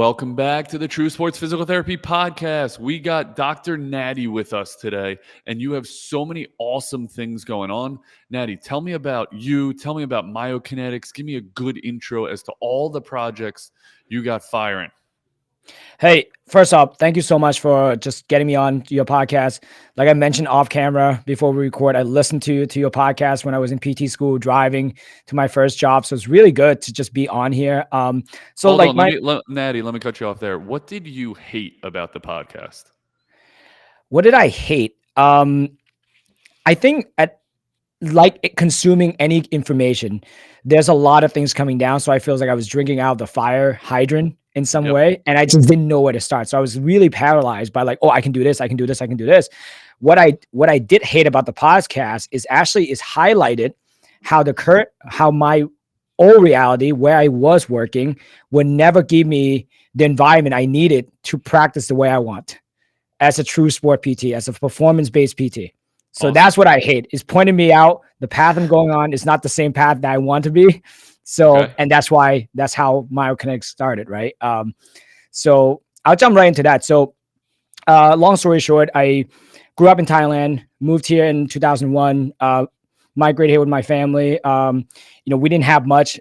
Welcome back to the True Sports Physical Therapy Podcast. We got Dr. Natty with us today, and you have so many awesome things going on. Natty, tell me about you. Tell me about Myokinetix. Give me a good intro as to all the projects you got firing. Hey, first off, thank you so much for just getting me on your podcast. Like I mentioned off camera before we record, I listened to your podcast when I was in PT school driving to my first job. So it's really good to just be on here. Hold on, Natty, let me cut you off there. What did you hate about the podcast? What did I hate? I think consuming any information, there's a lot of things coming down. So I feel like I was drinking out of the fire hydrant in some way, and I just didn't know where to start. So I was really paralyzed by like, oh, I can do this, I can do this, I can do this. What I did hate about the podcast is highlighted how my old reality where I was working would never give me the environment I needed to practice the way I want as a true sport PT, as a performance-based PT. So awesome. That's what I hate, is pointing me out the path I'm going on is not the same path that I want to be. So, and that's how Myokinetix started, right? So I'll jump right into that. So long story short, I grew up in Thailand, moved here in 2001, migrated here with my family. We didn't have much,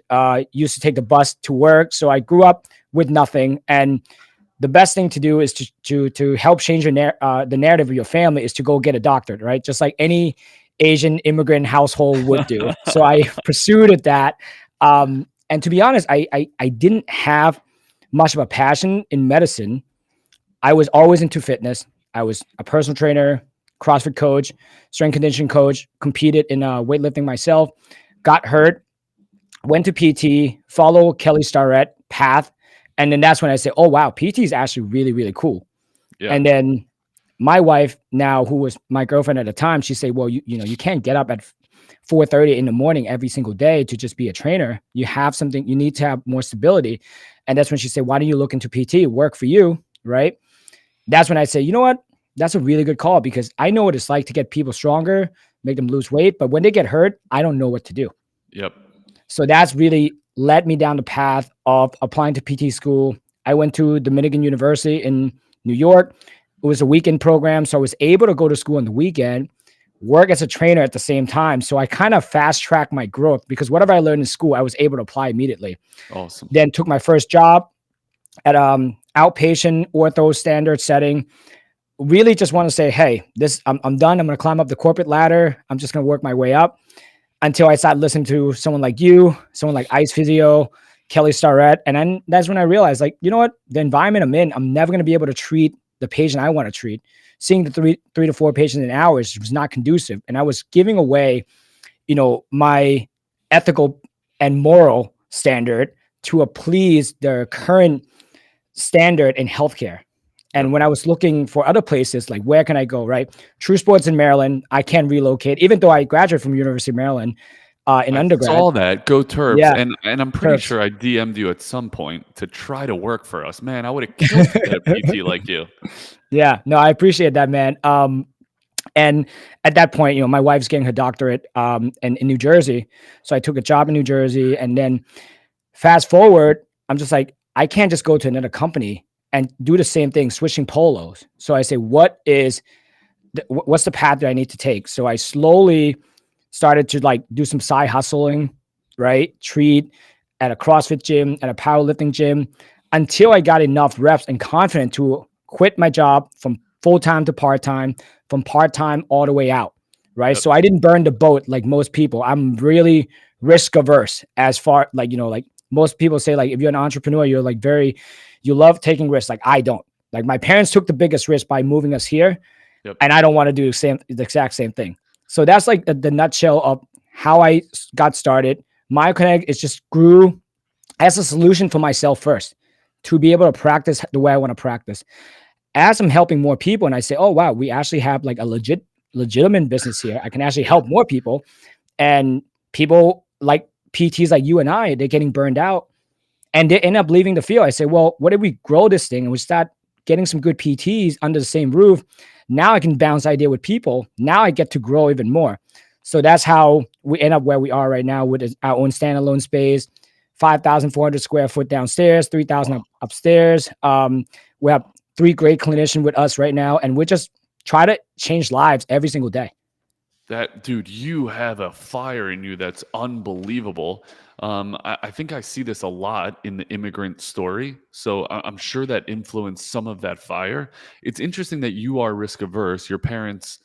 used to take the bus to work. So I grew up with nothing. And the best thing to do is to help change the narrative of your family is to go get a doctorate, right? Just like any Asian immigrant household would do. So I pursued that. And to be honest, I didn't have much of a passion in medicine. I was always into fitness. I was a personal trainer, CrossFit coach, strength conditioning coach, competed in weightlifting myself, got hurt, went to PT, follow Kelly Starrett path. And then that's when I say, oh, wow, PT is actually really, really cool. Yeah. And then my wife now, who was my girlfriend at the time, she said, well, you can't get up at 4:30 in the morning every single day to just be a trainer. You need to have more stability. And that's when she said, why don't you look into PT, work for you, right? That's when I say, you know what? That's a really good call, because I know what it's like to get people stronger, make them lose weight. But when they get hurt, I don't know what to do. Yep. So that's really led me down the path of applying to PT school. I went to Dominican University in New York. It was a weekend program. So I was able to go to school on the weekend, work as a trainer at the same time. So I kind of fast tracked my growth, because whatever I learned in school, I was able to apply immediately. Awesome. Then took my first job at outpatient ortho standard setting. Really just want to say, hey, I'm done. I'm going to climb up the corporate ladder. I'm just going to work my way up, until I started listening to someone like you, someone like Ice Physio, Kelly Starrett. And then that's when I realized, like, you know what? The environment I'm in, I'm never going to be able to treat the patient I want to treat. Seeing the three to four patients in hours was not conducive. And I was giving away, my ethical and moral standard to please the current standard in healthcare. And when I was looking for other places, like where can I go, right? True Sports in Maryland, I can relocate, even though I graduated from University of Maryland in undergrad. I saw that. Go Terps. Yeah. And I'm pretty sure I DM'd you at some point to try to work for us. Man, I would have killed to get a PT like you. Yeah, no, I appreciate that, man. And at that point, my wife's getting her doctorate in New Jersey. So I took a job in New Jersey. And then fast forward, I'm just like, I can't just go to another company and do the same thing, switching polos. So I say, what's the path that I need to take? So I slowly started to do some side hustling, right? Treat at a CrossFit gym, at a powerlifting gym, until I got enough reps and confident to quit my job from full-time to part-time, from part-time all the way out, right? Yep. So I didn't burn the boat like most people. I'm really risk averse, as far, most people say, if you're an entrepreneur, you're you love taking risks. Like I don't. Like my parents took the biggest risk by moving us here, and I don't want to do the exact same thing. So that's the nutshell of how I got started. Myokinetix, it just grew as a solution for myself first, to be able to practice the way I want to practice. As I'm helping more people, and I say, oh wow, we actually have a legitimate business here. I can actually help more people, and people like PTs like you and I, they're getting burned out. And they end up leaving the field. I say, well, what if we grow this thing and we start getting some good PTs under the same roof? Now I can bounce idea with people. Now I get to grow even more. So that's how we end up where we are right now, with our own standalone space, 5,400 square foot downstairs, 3,000 upstairs. We have 3 great clinicians with us right now, and we just try to change lives every single day. That dude, you have a fire in you that's unbelievable. I think I see this a lot in the immigrant story. So I'm sure that influenced some of that fire. It's interesting that you are risk averse. Your parents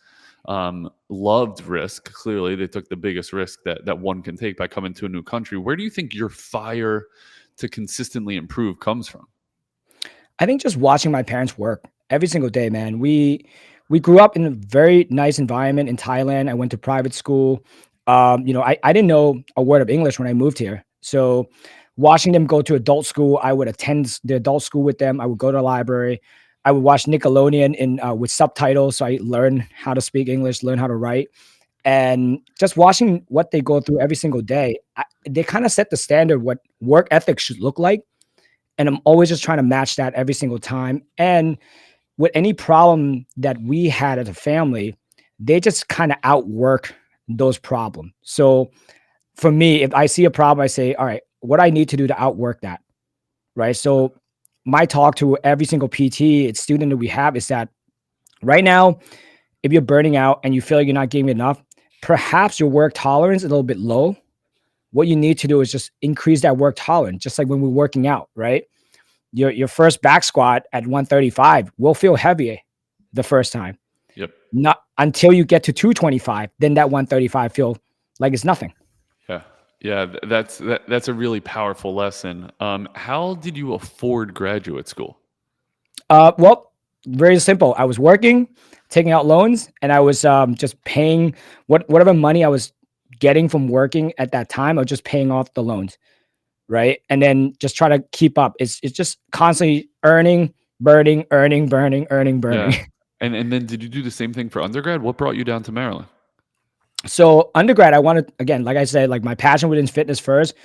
loved risk. Clearly, they took the biggest risk that one can take by coming to a new country. Where do you think your fire to consistently improve comes from? I think just watching my parents work every single day, man. We grew up in a very nice environment in Thailand. I went to private school. I didn't know a word of English when I moved here. So watching them go to adult school, I would attend the adult school with them. I would go to the library. I would watch Nickelodeon in with subtitles, so I learn how to speak English, learn how to write, and just watching what they go through every single day. They kind of set the standard what work ethics should look like, and I'm always just trying to match that every single time. And with any problem that we had as a family, they just kind of outwork those problems. So for me, if I see a problem, I say, all right, what I need to do to outwork that, right? So my talk to every single PT student that we have is that right now, if you're burning out and you feel like you're not giving enough, perhaps your work tolerance is a little bit low. What you need to do is just increase that work tolerance, just like when we're working out, right? Your first back squat at 135 will feel heavy the first time. Yep. Not until you get to 225, then that 135 feel like it's nothing. Yeah. Yeah, that's a really powerful lesson. How did you afford graduate school? Well, very simple. I was working, taking out loans, and I was just paying whatever money I was getting from working at that time. I was just paying off the loans, right? And then just try to keep up. It's just constantly earning, burning, earning, burning, earning, burning. Yeah. And then did you do the same thing for undergrad? What brought you down to Maryland? So undergrad, I wanted, again, like I said, like my passion within fitness first.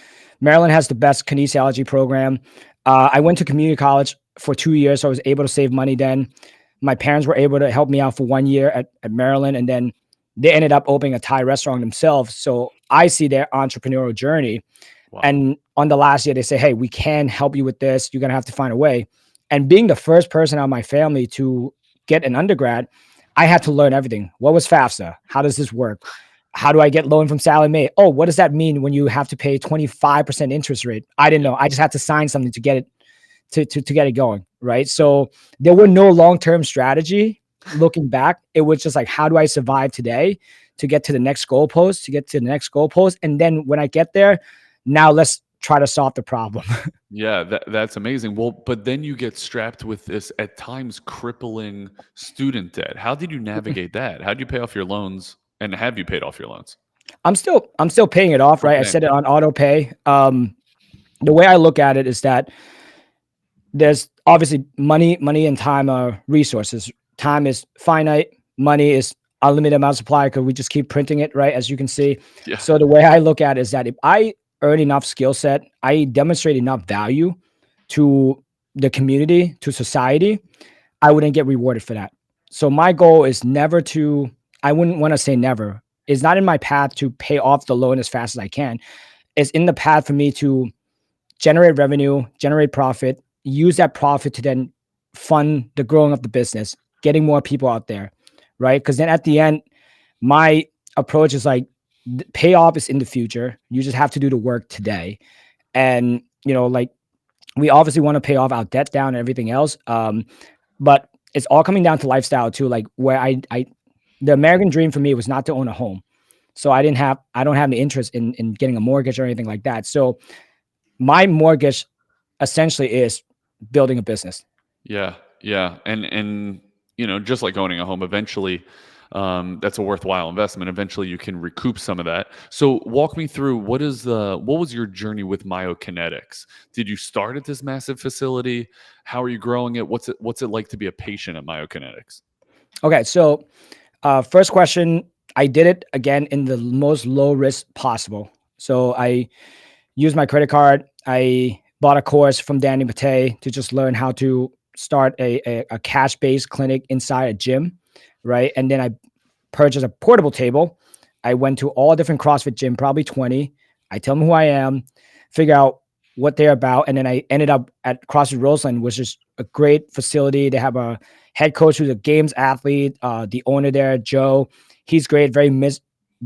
Maryland has the best kinesiology program. I went to community college for 2 years, so I was able to save money then. My parents were able to help me out for 1 year at Maryland, and then they ended up opening a Thai restaurant themselves. So I see their entrepreneurial journey. Wow. And on the last year, they say, hey, we can help you with this. You're going to have to find a way. And being the first person out of my family to get an undergrad, I had to learn everything. What was FAFSA? How does this work? How do I get loan from Sallie Mae? Oh, what does that mean when you have to pay 25% interest rate? I didn't know. I just had to sign something to get it to get it going, right? So there were no long-term strategy looking back. It was just like, how do I survive today to get to the next goalpost, And then when I get there, now let's try to solve the problem. Yeah, that's amazing. Well, but then you get strapped with this at times crippling student debt. How did you navigate that? How did you pay off your loans? And have you paid off your loans? I'm still paying it off, right? I Okay. set it on auto pay. The way I look at it is that there's obviously money and time are resources. Time is finite. Money is unlimited amount of supply because we just keep printing it, right? As you can see. Yeah. So the way I look at it is that if I earn enough skill set, I demonstrate enough value to the community, to society, I wouldn't get rewarded for that. So my goal is never to, I wouldn't want to say never. It's not in my path to pay off the loan as fast as I can. It's in the path for me to generate revenue, generate profit, use that profit to then fund the growing of the business, getting more people out there, right? Because then at the end, my approach is like payoff is in the future. You just have to do the work today. And, like we obviously want to pay off our debt down and everything else. But it's all coming down to lifestyle too. Like where the American dream for me was not to own a home. So I don't have the interest in getting a mortgage or anything like that. So my mortgage essentially is building a business. Yeah. Yeah. And just like owning a home, eventually that's a worthwhile investment. Eventually you can recoup some of that. So walk me through what was your journey with Myokinetix? Did you start at this massive facility? How are you growing it? What's it like to be a patient at Myokinetix? Okay. So first question, I did it again in the most low risk possible. So I used my credit card. I bought a course from Danny Matei to just learn how to start a cash-based clinic inside a gym, right? And then I purchased a portable table. I went to all different CrossFit gym, probably 20. I tell them who I am, figure out what they're about. And then I ended up at CrossFit Roseland, which is a great facility. They have a head coach who's a games athlete. The owner there, Joe, he's great, very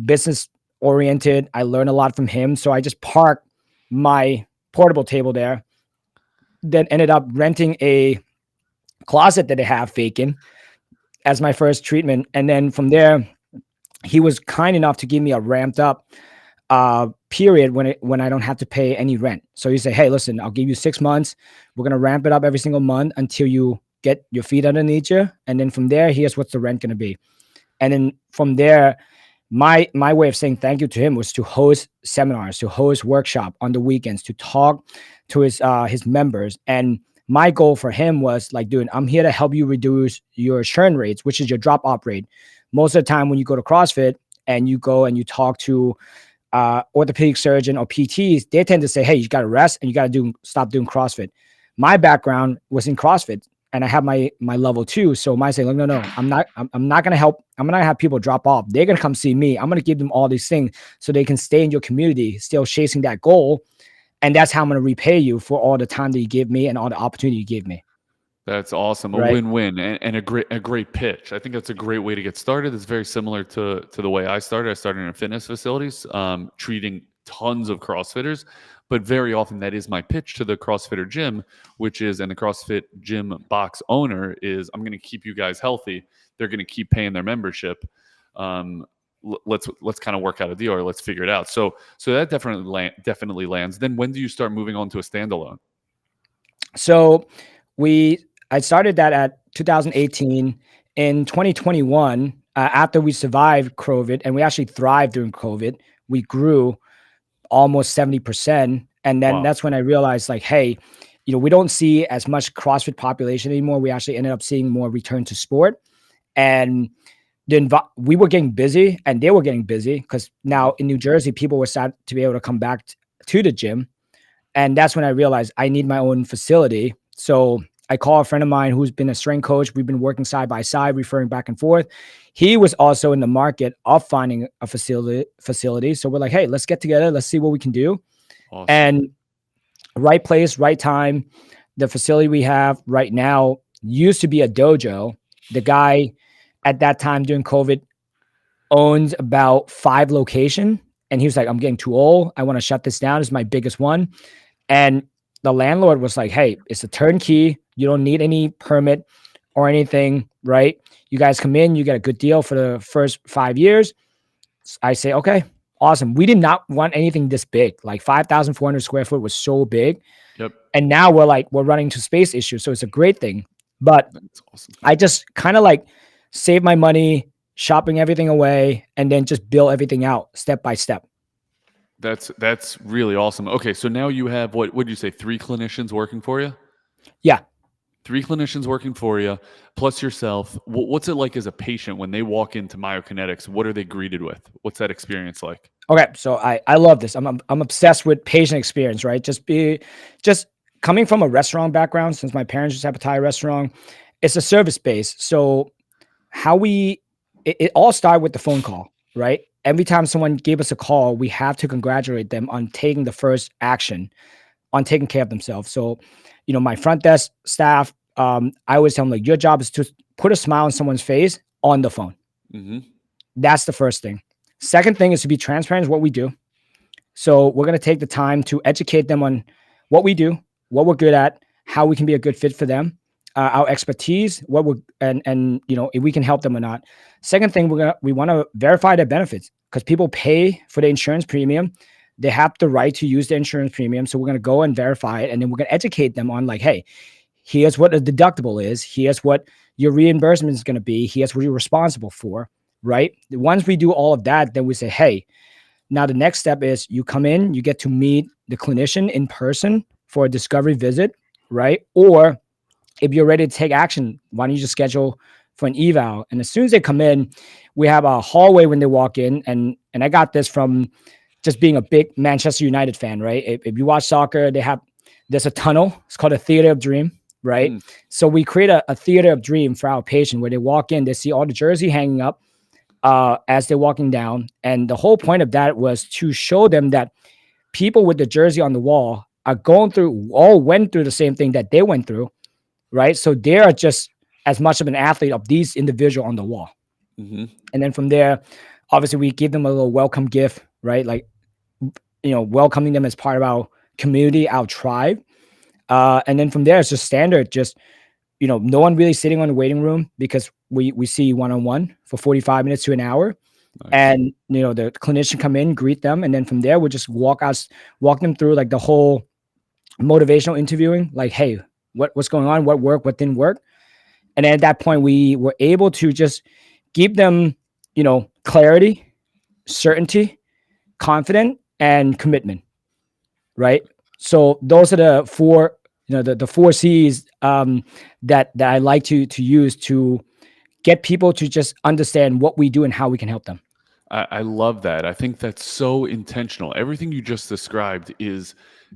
business oriented. I learned a lot from him. So I just parked my portable table there, then ended up renting a closet that they have vacant as my first treatment. And then from there, he was kind enough to give me a ramped up period when I don't have to pay any rent. So he said, hey, listen, I'll give you 6 months. We're going to ramp it up every single month until you get your feet underneath you. And then from there, here's what's the rent going to be. And then from there, my way of saying thank you to him was to host seminars, to host workshop on the weekends, to talk to his members. And my goal for him was like, dude, I'm here to help you reduce your churn rates, which is your drop off rate. Most of the time when you go to CrossFit and you go and you talk to orthopedic surgeon or PTs, they tend to say, hey, you got to rest and you got to stop doing CrossFit. My background was in CrossFit and I have my level 2. So my say, like, no, I'm not going to help. I'm not gonna have people drop off. They're going to come see me. I'm going to give them all these things so they can stay in your community, still chasing that goal. And that's how I'm going to repay you for all the time that you give me and all the opportunity you gave me. That's awesome. A Right. win-win and a great pitch. I think that's a great way to get started. It's very similar to the way I started. I started in fitness facilities, treating tons of CrossFitters, but very often that is my pitch to the CrossFitter gym, which is, and the CrossFit gym box owner is, I'm going to keep you guys healthy. They're going to keep paying their membership. Let's kind of work out a deal, or let's figure it out. So that definitely lands. Then when do you start moving on to a standalone? So I started that at 2018. In 2021, after we survived COVID and we actually thrived during COVID, we grew almost 70%. And then that's when I realized, like, hey, we don't see as much CrossFit population anymore. We actually ended up seeing more return to sport. And then we were getting busy and they were getting busy because now in New Jersey, people were starting to be able to come back to the gym. And that's when I realized I need my own facility. So I call a friend of mine who's been a strength coach. We've been working side by side, referring back and forth. He was also in the market of finding a facility. So we're like, hey, let's get together. Let's see what we can do. Awesome. And right place, right time. The facility we have right now used to be a dojo. The guy at that time during COVID owns about 5 locations. And he was like, I'm getting too old. I want to shut this down. It's my biggest one. And the landlord was like, hey, it's a turnkey. You don't need any permit or anything, right? You guys come in, you get a good deal for the first 5 years. I say, okay, awesome. We did not want anything this big. Like 5,400 square foot was so big. Yep. And now we're running to space issues. So it's a great thing. But that's awesome. I just kind of like save my money, shopping everything away, and then just build everything out step by step. That's really awesome. Okay, so now you have, what did you say, 3 clinicians working for you? Yeah. 3 clinicians working for you, plus yourself. What's it like as a patient when they walk into Myokinetix? What are they greeted with? What's that experience like? Okay, so I love this. I'm obsessed with patient experience, right? Just coming from a restaurant background, since my parents just have a Thai restaurant, it's a service base. So it all started with the phone call, right? Every time someone gave us a call, we have to congratulate them on taking the first action, on taking care of themselves. So, my front desk staff, I always tell them, like, your job is to put a smile on someone's face on the phone. Mm-hmm. That's the first thing. Second thing is to be transparent is what we do. So we're going to take the time to educate them on what we do, what we're good at, how we can be a good fit for them, our expertise, if we can help them or not. Second thing, we want to verify their benefits because people pay for the insurance premium. They have the right to use the insurance premium. So we're going to go and verify it. And then we're going to educate them on, like, hey, here's what a deductible is. Here's what your reimbursement is going to be. Here's what you're responsible for, right? Once we do all of that, then we say, hey, now the next step is you come in, you get to meet the clinician in person for a discovery visit, right? Or if you're ready to take action, why don't you just schedule for an eval? And as soon as they come in, we have a hallway when they walk in. And I got this from just being a big Manchester United fan, right? If you watch soccer, there's a tunnel. It's called a theater of dream, right? So we create a theater of dream for our patient where they walk in, they see all the jersey hanging up as they're walking down. And the whole point of that was to show them that people with the jersey on the wall are going through, all went through the same thing that they went through, right? So they are just as much of an athlete of these individual on the wall. Mm-hmm. And then from there, obviously we give them a little welcome gift, right? Like, welcoming them as part of our community, our tribe. And then from there, it's just standard, just, no one really sitting on the waiting room, because we see one-on-one for 45 minutes to an hour. Nice. And, the clinician come in, greet them. And then from there, we'll just walk them through like the whole motivational interviewing, like, hey, what's going on? What worked? What didn't work? And then at that point, we were able to just give them, clarity, certainty, confident, and commitment, right? So those are the four, the four C's, that I like to use to get people to just understand what we do and how we can help them. I love that. I think that's so intentional. Everything you just described is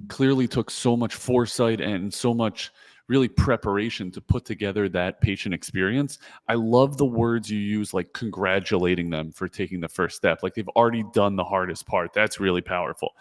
clearly took so much foresight and so much really preparation to put together that patient experience. I love the words you use, like congratulating them for taking the first step. Like they've already done the hardest part. That's really powerful.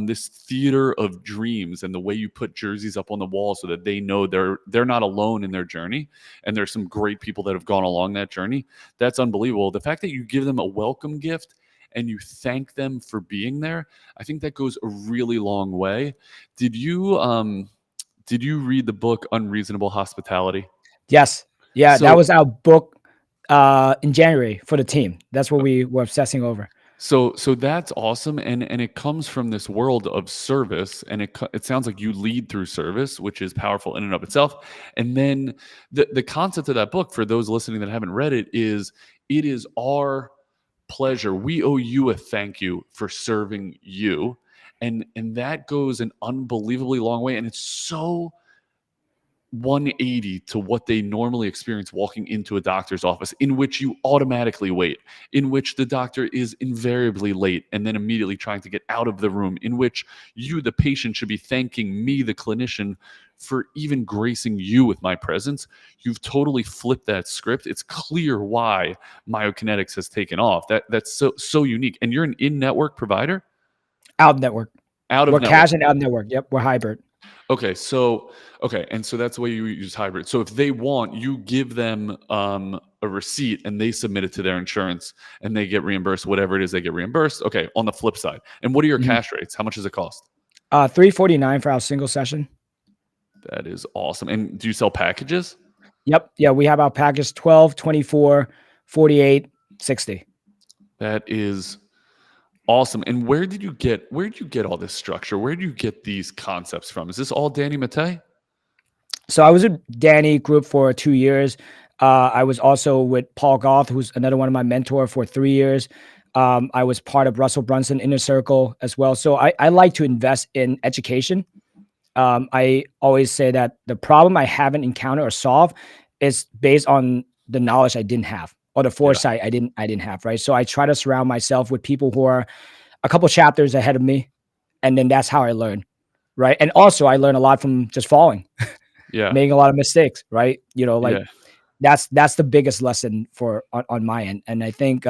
This theater of dreams and the way you put jerseys up on the wall so that they know they're not alone in their journey, and there's some great people that have gone along that journey. That's unbelievable. The fact that you give them a welcome gift and you thank them for being there, I think that goes a really long way. Did you read the book Unreasonable Hospitality? Yes. Yeah. That So was our book in January for the team. That's what we were obsessing over. so that's awesome, and it comes from this world of service, and it sounds like you lead through service, which is powerful in and of itself. And then the concept of that book, for those listening that haven't read it, is it is our pleasure. We owe you a thank you for serving you. And that goes an unbelievably long way. And it's so 180 to what they normally experience walking into a doctor's office, in which you automatically wait, in which the doctor is invariably late and then immediately trying to get out of the room, in which you, the patient, should be thanking me, the clinician, for even gracing you with my presence. You've totally flipped that script. It's clear why Myokinetix has taken off. That's so unique. And you're an in-network provider? Out of network. Out of We're network. cash and out of network. Yep. We're hybrid. Okay, and so that's the way you use hybrid. So if they want, you give them a receipt and they submit it to their insurance and they get reimbursed, whatever it is they get reimbursed. Okay, on the flip side. And what are your cash rates? How much does it cost? $349 for our single session. That is awesome. And do you sell packages? Yep. Yeah, we have our package 12, 24, 48, 60. That is awesome. And where did you get all this structure? Where do you get these concepts from? Is this all Danny Mattei? So I was with Danny Group for 2 years. I was also with Paul Goth, who's another one of my mentor, for 3 years. I was part of Russell Brunson Inner Circle as well. So I like to invest in education. I always say that the problem I haven't encountered or solved is based on the knowledge I didn't have, or the foresight I didn't have, right? So I try to surround myself with people who are a couple chapters ahead of me, and then that's how I learn, right? And also I learn a lot from just falling, Yeah. making a lot of mistakes, right? Yeah. That's the biggest lesson on my end. And I think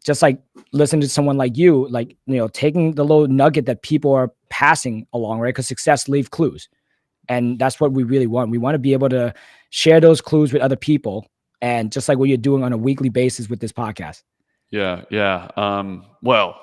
just like listening to someone like you, like, taking the little nugget that people are passing along, right? Because success leaves clues. And that's what we really want. We want to be able to share those clues with other people. And just like what you're doing on a weekly basis with this podcast. Yeah. Yeah. Well,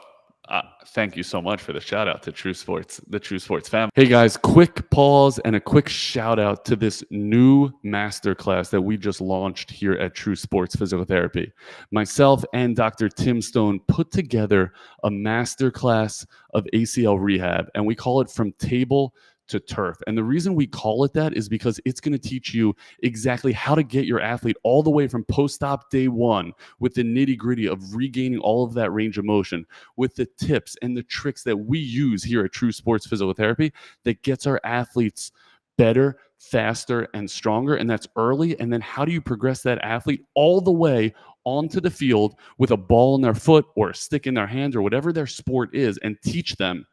thank you so much for the shout out to True Sports, the True Sports family. Hey guys, quick pause and a quick shout out to this new masterclass that we just launched here at True Sports Physical Therapy. Myself and Dr. Tim Stone put together a masterclass of ACL rehab, and we call it From Table to Turf. And the reason we call it that is because it's going to teach you exactly how to get your athlete all the way from post-op day one, with the nitty-gritty of regaining all of that range of motion, with the tips and the tricks that we use here at True Sports Physical Therapy that gets our athletes better, faster, and stronger. And that's early. And then how do you progress that athlete all the way onto the field with a ball in their foot or a stick in their hand or whatever their sport is, and teach them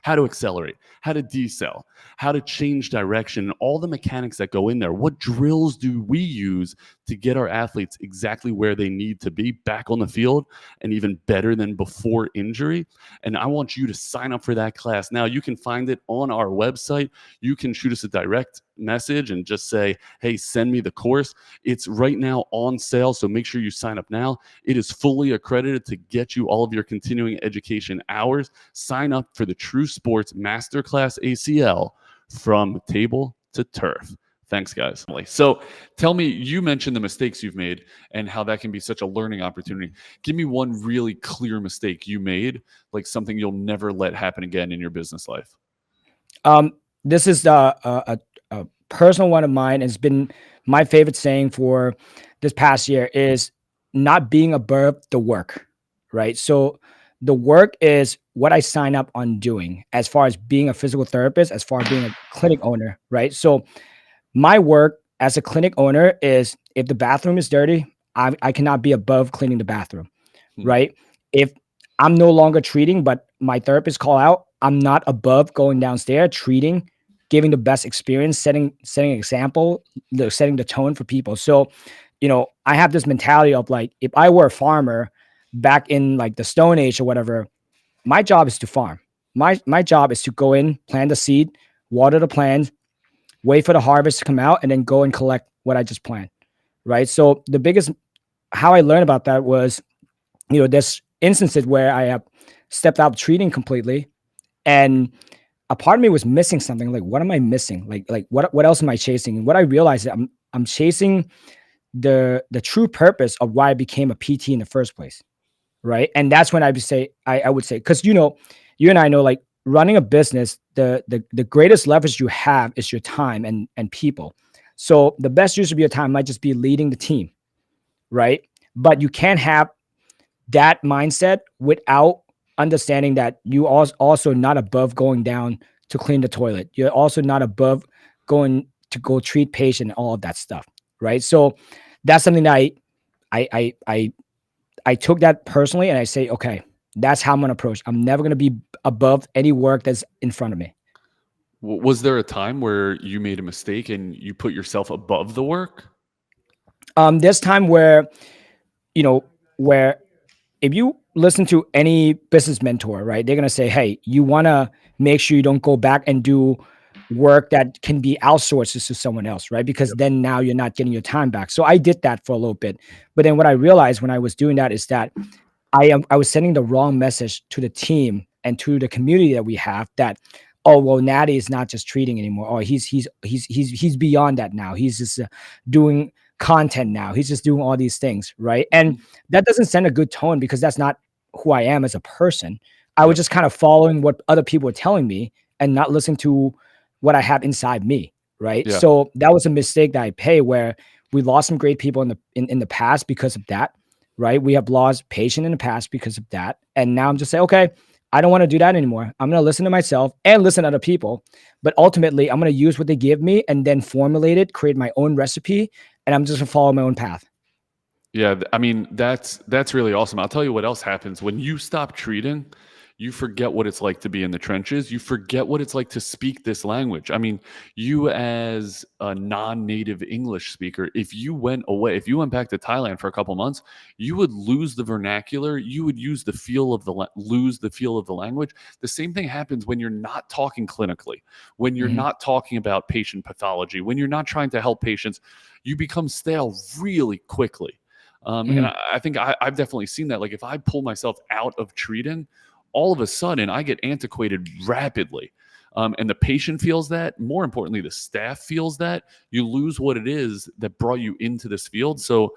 how to accelerate, how to decel, how to change direction, all the mechanics that go in there. What drills do we use to get our athletes exactly where they need to be back on the field and even better than before injury? And I want you to sign up for that class. Now, you can find it on our website. You can shoot us a direct message and just say, hey, send me the course. It's right now on sale, so make sure you sign up now. It is fully accredited to get you all of your continuing education hours. Sign up for the True Sports Masterclass ACL from table to turf. Thanks, guys. So tell me, you mentioned the mistakes you've made and how that can be such a learning opportunity. Give me one really clear mistake you made, like something you'll never let happen again in your business life. This is a personal one of mine. It's been my favorite saying for this past year is not being above the work, right? So the work is what I sign up on doing as far as being a physical therapist, as far as being a clinic owner, right? So my work as a clinic owner is if the bathroom is dirty, I cannot be above cleaning the bathroom, right? If I'm no longer treating, but my therapist call out, I'm not above going downstairs, treating, giving the best experience, setting an example, setting the tone for people. So, I have this mentality of like, if I were a farmer back in like the Stone Age or whatever, my job is to farm. My job is to go in, plant the seed, water the plants, wait for the harvest to come out, and then go and collect what I just planted, right? So how I learned about that was, there's instances where I have stepped out treating completely, and a part of me was missing something. Like, what am I missing? Like what else am I chasing? And what I realized that I'm chasing the true purpose of why I became a PT in the first place, right? And that's when I would say, because you and I know, like, running a business, the greatest leverage you have is your time and people. So the best use of your time might just be leading the team, right? But you can't have that mindset without understanding that you also not above going down to clean the toilet. You're also not above going to go treat patient and all of that stuff, right? So that's something that I took that personally, and I say, okay, that's how I'm gonna approach. I'm never gonna be above any work that's in front of me. Was there a time where you made a mistake and you put yourself above the work? There's time where, where if you listen to any business mentor, right, they're going to say, hey, you want to make sure you don't go back and do work that can be outsourced to someone else, right? Because then now you're not getting your time back. So I did that for a little bit. But then what I realized when I was doing that is that I was sending the wrong message to the team and to the community that we have that, oh, well, Natty is not just treating anymore. Oh, he's beyond that now. He's just doing content now. He's just doing all these things, right? And that doesn't send a good tone because that's not who I am as a person. I was just kind of following what other people were telling me and not listening to what I have inside me, right? Yeah. So that was a mistake that I pay where we lost some great people in the past because of that, right? We have lost patients in the past because of that. And now I'm just saying, okay, I don't want to do that anymore. I'm going to listen to myself and listen to other people, but ultimately I'm going to use what they give me and then formulate it, create my own recipe, and I'm just going to follow my own path. Yeah, I mean, that's really awesome. I'll tell you what else happens. When you stop treating, you forget what it's like to be in the trenches. You forget what it's like to speak this language. I mean, you as a non-native English speaker, if you went back to Thailand for a couple months, you would lose the vernacular. You would lose the feel of the language. The same thing happens when you're not talking clinically, when you're not talking about patient pathology, when you're not trying to help patients, you become stale really quickly. And I think I've definitely seen that. Like, if I pull myself out of treating, all of a sudden I get antiquated rapidly. And the patient feels that. More importantly, the staff feels that. You lose what it is that brought you into this field. So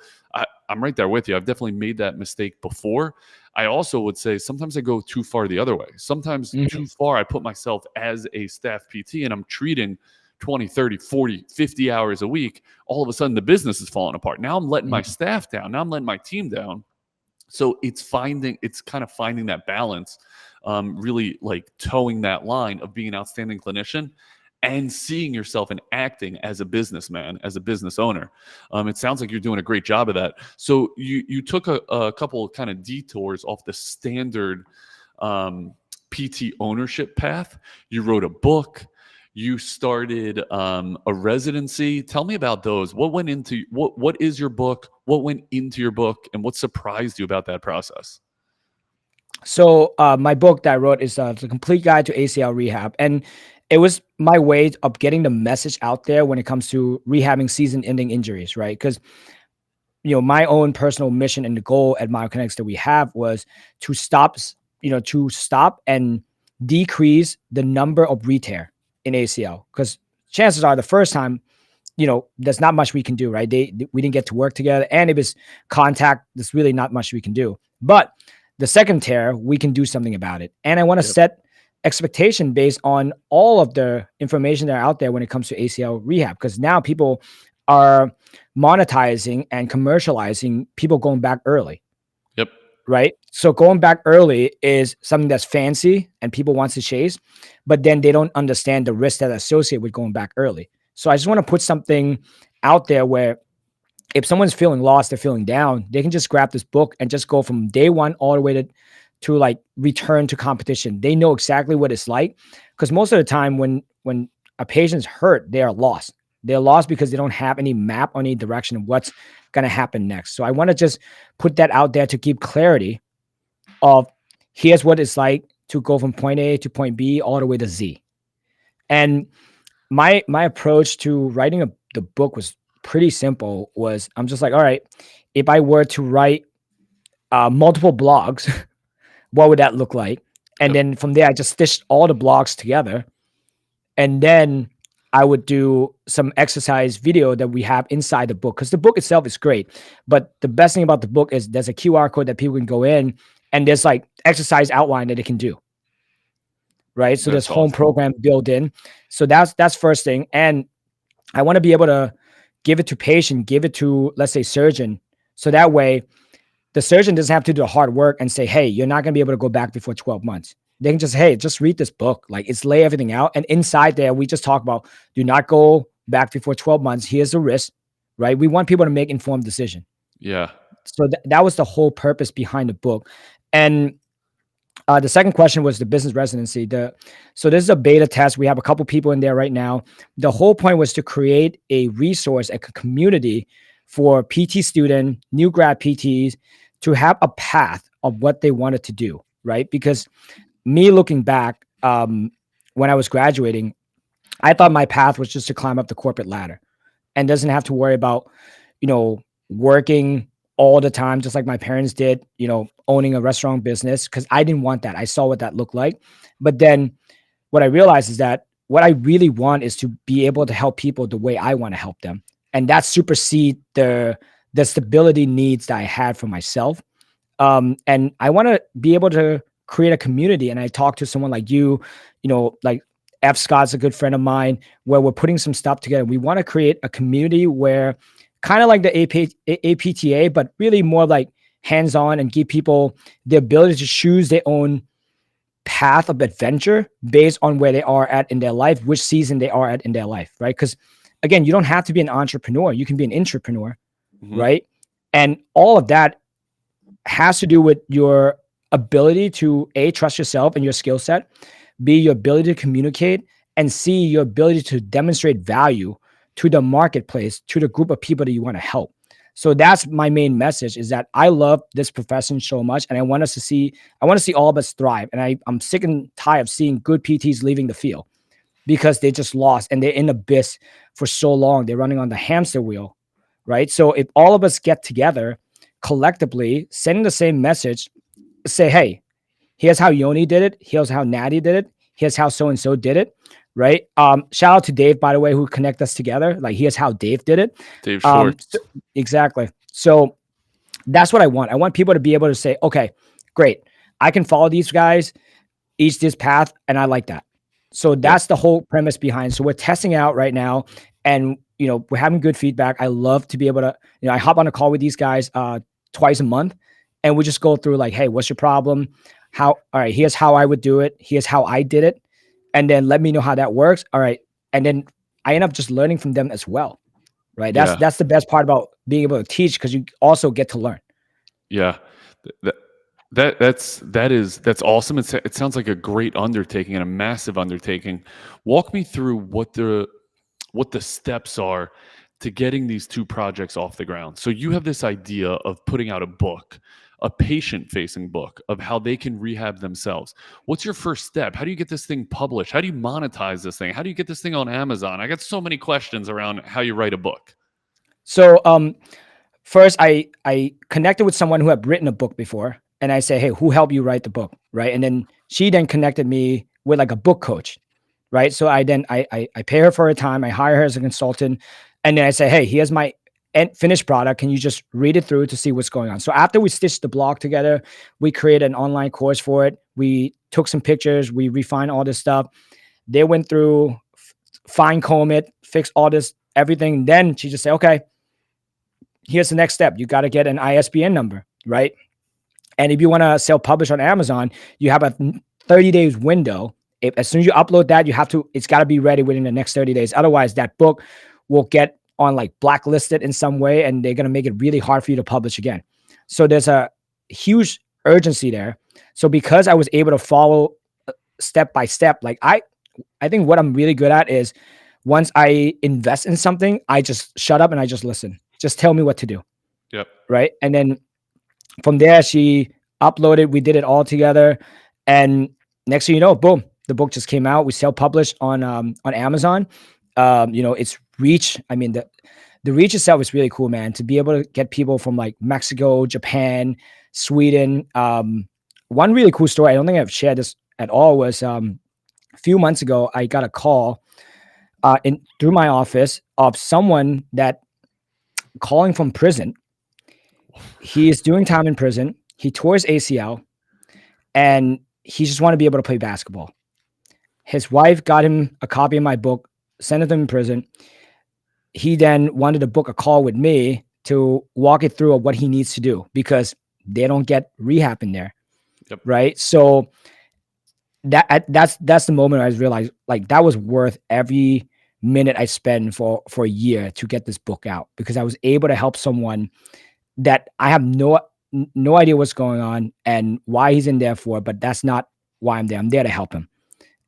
I'm right there with you. I've definitely made that mistake before. I also would say sometimes I go too far the other way. Sometimes too far, I put myself as a staff PT and I'm treating 20, 30, 40, 50 hours a week. All of a sudden the business is falling apart. Now I'm letting my staff down. Now I'm letting my team down. So it's kind of finding that balance, really like towing that line of being an outstanding clinician and seeing yourself and acting as a businessman, as a business owner. It sounds like you're doing a great job of that. So you took a couple kind of detours off the standard PT ownership path. You wrote a book. You started a residency. Tell me about those. What went into what is your book? What went into your book, and what surprised you about that process? So my book that I wrote is the complete guide to ACL rehab, and it was my way of getting the message out there when it comes to rehabbing season-ending injuries, right? Because my own personal mission and the goal at Myokinetix that we have was to stop and decrease the number of re-tear in ACL. Because chances are the first time, there's not much we can do, right? We didn't get to work together, and it was contact. There's really not much we can do. But the second tear, we can do something about it. And I want to set expectation based on all of the information that are out there when it comes to ACL rehab, because now people are monetizing and commercializing people going back early. Yep. Right. So going back early is something that's fancy and people want to chase, but then they don't understand the risk that associate with going back early. So I just want to put something out there where if someone's feeling lost, they're feeling down, they can just grab this book and just go from day one all the way to like return to competition. They know exactly what it's like, because most of the time when a patient's hurt, they are lost. They're lost because they don't have any map or any direction of what's going to happen next. So I want to just put that out there to keep clarity of here's what it's like to go from point A to point B all the way to Z. And my approach to writing the book was pretty simple. I'm just like, all right, if I were to write multiple blogs, what would that look like? And then from there, I just stitched all the blogs together. And then I would do some exercise video that we have inside the book, because the book itself is great. But the best thing about the book is there's a QR code that people can go in, and there's like exercise outline that they can do. Right. So there's home program built in. So that's first thing. And I want to be able to give it to patient, give it to, let's say, surgeon. So that way the surgeon doesn't have to do the hard work and say, hey, you're not going to be able to go back before 12 months. They can just, hey, just read this book. Like, it's lay everything out. And inside there, we just talk about, do not go back before 12 months. Here's the risk, right? We want people to make informed decision. Yeah. So that was the whole purpose behind the book. And the second question was the business residency. So this is a beta test. We have a couple people in there right now. The whole point was to create a resource, a community for PT student, new grad PTs to have a path of what they wanted to do, right? Because me looking back, when I was graduating, I thought my path was just to climb up the corporate ladder and doesn't have to worry about, working all the time, just like my parents did, owning a restaurant business, because I didn't want that. I saw what that looked like. But then what I realized is that what I really want is to be able to help people the way I want to help them. And that supersede the stability needs that I had for myself. And I want to be able to create a community. And I talked to someone like you, like F. Scott's a good friend of mine, where we're putting some stuff together. We want to create a community where kind of like the APTA, but really more like hands-on, and give people the ability to choose their own path of adventure based on where they are at in their life, which season they are at in their life, right? Because again, you don't have to be an entrepreneur. You can be an intrapreneur, right? And all of that has to do with your ability to A, trust yourself and your skill set, B, your ability to communicate, and C, your ability to demonstrate value to the marketplace, to the group of people that you want to help. So that's my main message, is that I love this profession so much, and I want to see all of us thrive. And I'm sick and tired of seeing good PTs leaving the field because they just lost and they're in the abyss for so long. They're running on the hamster wheel, right? So if all of us get together collectively, sending the same message, say, hey, here's how Yoni did it. Here's how Natty did it. Here's how so-and-so did it, right? Shout out to Dave, by the way, who connect us together. Like, here's how Dave did it. Dave Schwartz. Exactly. So that's what I want. I want people to be able to say, okay, great. I can follow these guys, each this path, and I like that. So that's the whole premise behind. So we're testing out right now, and we're having good feedback. I love to be able to, I hop on a call with these guys twice a month, and we just go through like, hey, what's your problem? All right, here's how I would do it. Here's how I did it. And then let me know how that works. All right. And then I end up just learning from them as well. Right. That's the best part about being able to teach, because you also get to learn. Yeah. That's awesome. It sounds like a great undertaking and a massive undertaking. Walk me through what the steps are to getting these two projects off the ground. So you have this idea of putting out a book, a patient-facing book of how they can rehab themselves. What's your first step? How do you get this thing published? How do you monetize this thing? How do you get this thing on Amazon? I got so many questions around how you write a book. So first I connected with someone who had written a book before, and I say, hey, who helped you write the book, right? And then she then connected me with like a book coach, right? So I pay her for her time, I hire her as a consultant, and then I say, hey, here's my finished product. Can you just read it through to see what's going on? So after we stitched the blog together, we created an online course for it. We took some pictures, we refined all this stuff. They went through, fine comb it, fix all this, everything. Then she just said, okay, here's the next step. You got to get an ISBN number, right? And if you want to self-publish on Amazon, you have a 30 days window. As soon as you upload that, it's got to be ready within the next 30 days. Otherwise, that book will get on like blacklisted in some way, and they're going to make it really hard for you to publish again. So there's a huge urgency there. So because I was able to follow step by step, like I think what I'm really good at is once I invest in something, I just shut up and I just listen. Just tell me what to do. Yep. Right. And then from there, she uploaded, we did it all together. And next thing you know, boom, the book just came out. We self-published on Amazon. It's reach. I mean, the reach itself is really cool, man, to be able to get people from like Mexico, Japan, Sweden. One really cool story, I don't think I've shared this at all, was a few months ago, I got a call through my office of someone that calling from prison. He is doing time in prison. He tore his ACL and he just wanted to be able to play basketball. His wife got him a copy of my book, sent it to him in prison. He then wanted to book a call with me to walk it through of what he needs to do because they don't get rehab in there. Yep. Right. So that's the moment I realized like that was worth every minute I spent for a year to get this book out, because I was able to help someone that I have no idea what's going on and why he's in there for, but that's not why I'm there. I'm there to help him.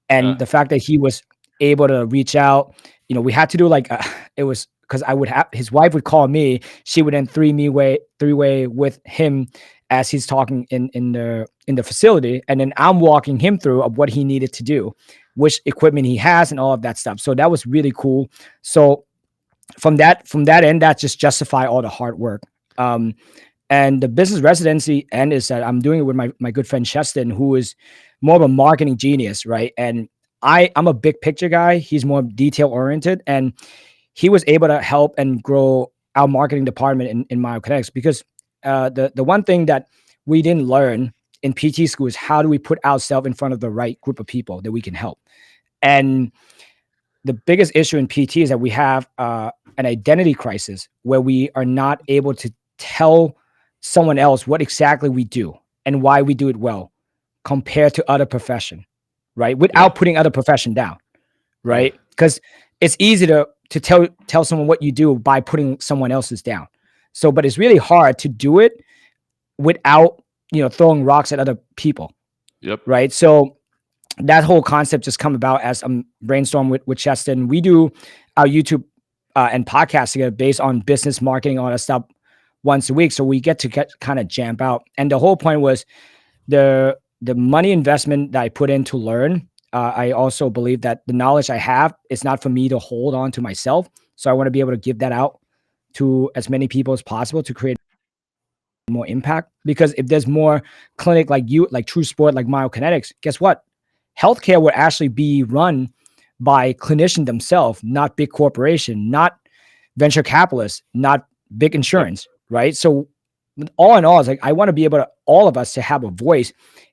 And the fact that he was able to reach out, we had to do like, it was because his wife would call me. She would then three-way with him as he's talking in the facility. And then I'm walking him through of what he needed to do, which equipment he has and all of that stuff. So that was really cool. So from that end, that just justify all the hard work. And the business residency end is that I'm doing it with my good friend Cheston, who is more of a marketing genius, right? And I'm a big picture guy. He's more detail oriented, and he was able to help and grow our marketing department in Myokinetix, because the one thing that we didn't learn in PT school is how do we put ourselves in front of the right group of people that we can help. And the biggest issue in PT is that we have an identity crisis where we are not able to tell someone else what exactly we do and why we do it well compared to other profession, right? Without putting other profession down, right? Because it's easy to tell someone what you do by putting someone else's down. So, but it's really hard to do it without, throwing rocks at other people. Yep. Right. So that whole concept just come about as I'm brainstorm with Cheston. We do our YouTube and podcast together based on business marketing, all that stuff once a week. So we get kind of jump out. And the whole point was the money investment that I put in to learn. I also believe that the knowledge I have is not for me to hold on to myself. So I want to be able to give that out to as many people as possible to create more impact. Because if there's more clinic like True Sport, like Myokinetix, guess what? Healthcare would actually be run by clinicians themselves, not big corporation, not venture capitalists, not big insurance, right? So all in all, it's like I want to be able to, all of us, to have a voice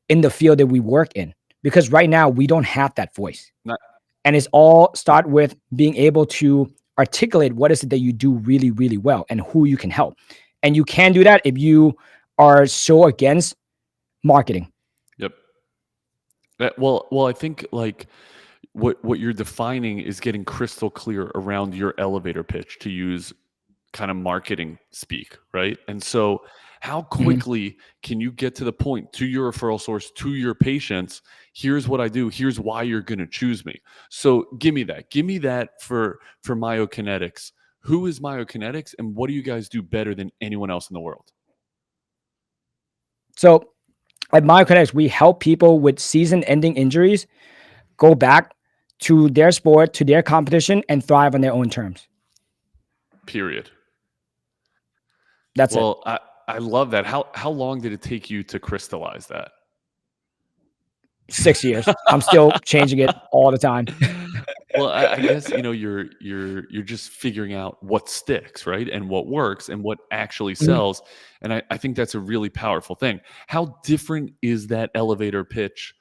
in the field that we work in, because right now we don't have that voice. And it's all start with being able to articulate what is it that you do really, really well and who you can help. And you can do that if you are so against marketing. Yep. Well, I think like what you're defining is getting crystal clear around your elevator pitch, to use kind of marketing speak, right? And so how Mhm. quickly can you get to the point to your referral source, to your patients? Here's what I do. Here's why you're going to choose me. So give me that. Give me that for Myokinetics. Who is Myokinetics, and what do you guys do better than anyone else in the world? So at Myokinetics, we help people with season-ending injuries go back to their sport, to their competition, and thrive on their own terms. Period. That's it. Well, I love that. How long did it take you to crystallize that? 6 years. I'm still changing it all the time. Well, I guess you're just figuring out what sticks, right, and what works, and what actually Mhm. sells, and I think that's a really powerful thing. How different is that elevator pitch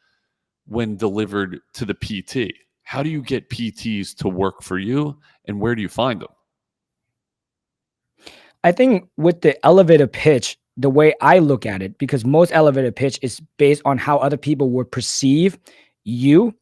when delivered to the PT? How do you get PTs to work for you, and where do you find them? I think with the elevator pitch, the way I look at it, because most elevator pitch is based on how other people would perceive you.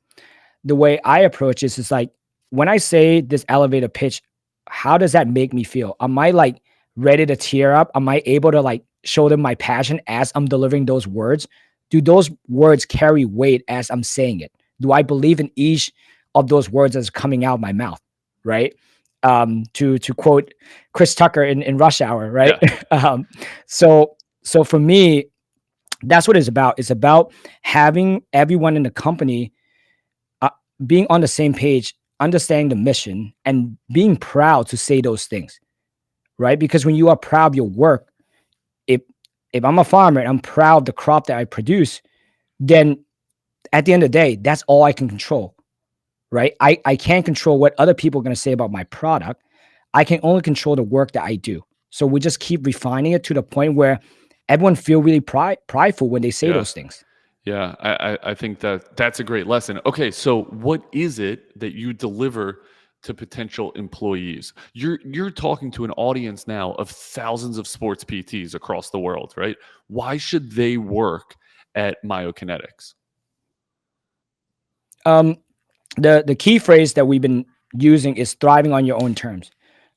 The way I approach this is like when I say this elevator pitch, how does that make me feel? Am I like ready to tear up? Am I able to like show them my passion as I'm delivering those words? Do those words carry weight as I'm saying it? Do I believe in each of those words that's coming out of my mouth? Right. To quote Chris Tucker in Rush Hour, right? Yeah, um, so for me, that's what it's about. It's about having everyone in the company uh, being on the same page, understanding the mission, and being proud to say those things, right? Because when you are proud of your work, if if I'm a farmer and I'm proud of the crop that I produce, then at the end of the day, that's all I can control, right? I can't control what other people are going to say about my product. I can only control the work that I do. So we just keep refining it to the point where everyone feel really prideful when they say yeah. those things. Yeah, I think that that's a great lesson. Okay, so what is it that you deliver to potential employees? You're talking to an audience now of thousands of sports PTs across the world, right? Why should they work at Myokinetics? Um, the key phrase that we've been using is thriving on your own terms,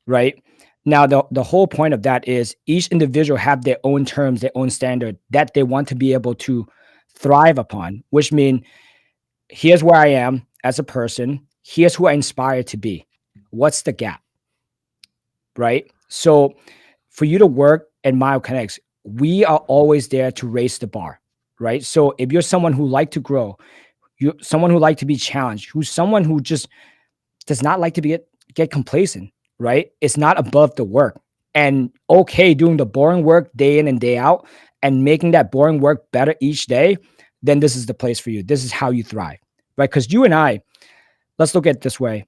right? Now the whole point of that is each individual have their own terms, their own standard that they want to be able to thrive upon, which mean here's where I am as a person, here's who I inspire to be. What's the gap, right? So for you to work at Myokinetics, we are always there to raise the bar, right? So if you're someone who like to grow, you someone who like to be challenged, who's someone who just does not like to get complacent, right? It's not above the work. And okay, doing the boring work day in and day out and making that boring work better each day, then this is the place for you. This is how you thrive, right? Because you and I, let's look at it this way.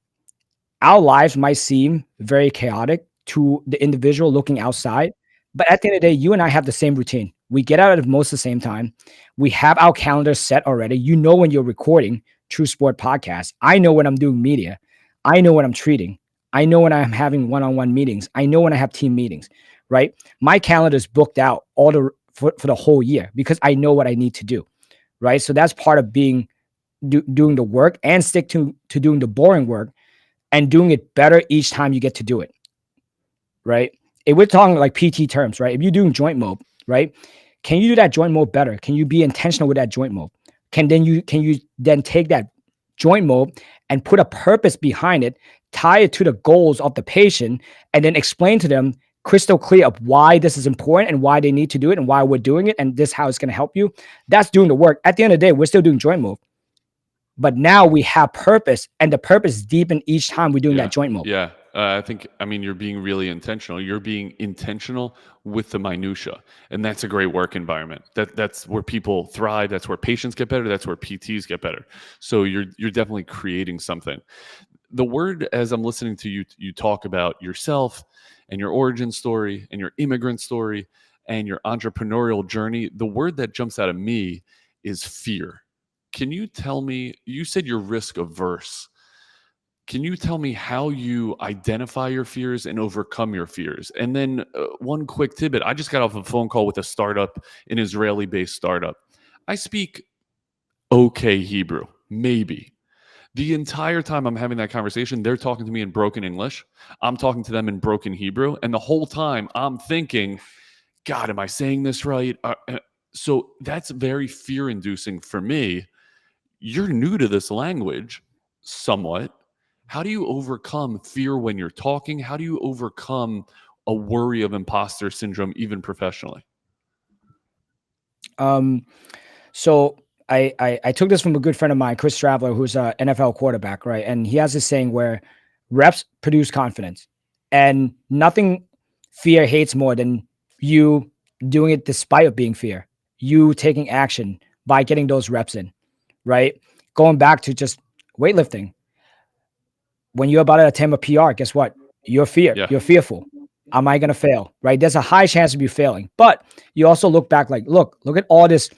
Our lives might seem very chaotic to the individual looking outside, but at the end of the day, you and I have the same routine. We get out at most the same time. We have our calendar set already. You know when you're recording True Sport Podcast. I know when I'm doing media. I know when I'm treating. I know when I'm having one-on-one meetings. I know when I have team meetings, right? My calendar is booked out for the whole year because I know what I need to do, right? So that's part of doing the work and stick to doing the boring work and doing it better each time you get to do it, right? If we're talking like PT terms, right? If you're doing joint mode, right? Can you do that joint mode better? Can you be intentional with that joint mode? Can you then take that joint mode and put a purpose behind it, tie it to the goals of the patient, and then explain to them crystal clear of why this is important and why they need to do it and why we're doing it and this how it's going to help you. That's doing the work. At the end of the day, we're still doing joint mode, but now we have purpose, and the purpose deepen each time we're doing that Yeah, joint mode. yeah. I mean, you're being really intentional. You're being intentional with the minutia, and that's a great work environment. That's where people thrive. That's where patients get better. That's where PTs get better. So you're definitely creating something. The word, as I'm listening to you talk about yourself and your origin story and your immigrant story and your entrepreneurial journey, the word that jumps out of me is fear. Can you tell me? You said you're risk averse. Can you tell me how you identify your fears and overcome your fears? And then one quick tidbit. I just got off a phone call with a startup, an Israeli based startup. I speak okay Hebrew, maybe. The entire time I'm having that conversation, they're talking to me in broken English. I'm talking to them in broken Hebrew. And the whole time I'm thinking, God, am I saying this right? So that's very fear inducing for me. You're new to this language somewhat. How do you overcome fear when you're talking? How do you overcome a worry of imposter syndrome, even professionally? Um, so I took this from a good friend of mine, Chris Stravler, who's a NFL quarterback, right? And he has this saying where reps produce confidence, and nothing fear hates more than you doing it despite of being fear. You taking action by getting those reps in, right? Going back to just weightlifting, when you're about to attempt a PR, guess what? Yeah. You're fearful. Am I going to fail? Right? There's a high chance of you failing. But you also look back like, look at all this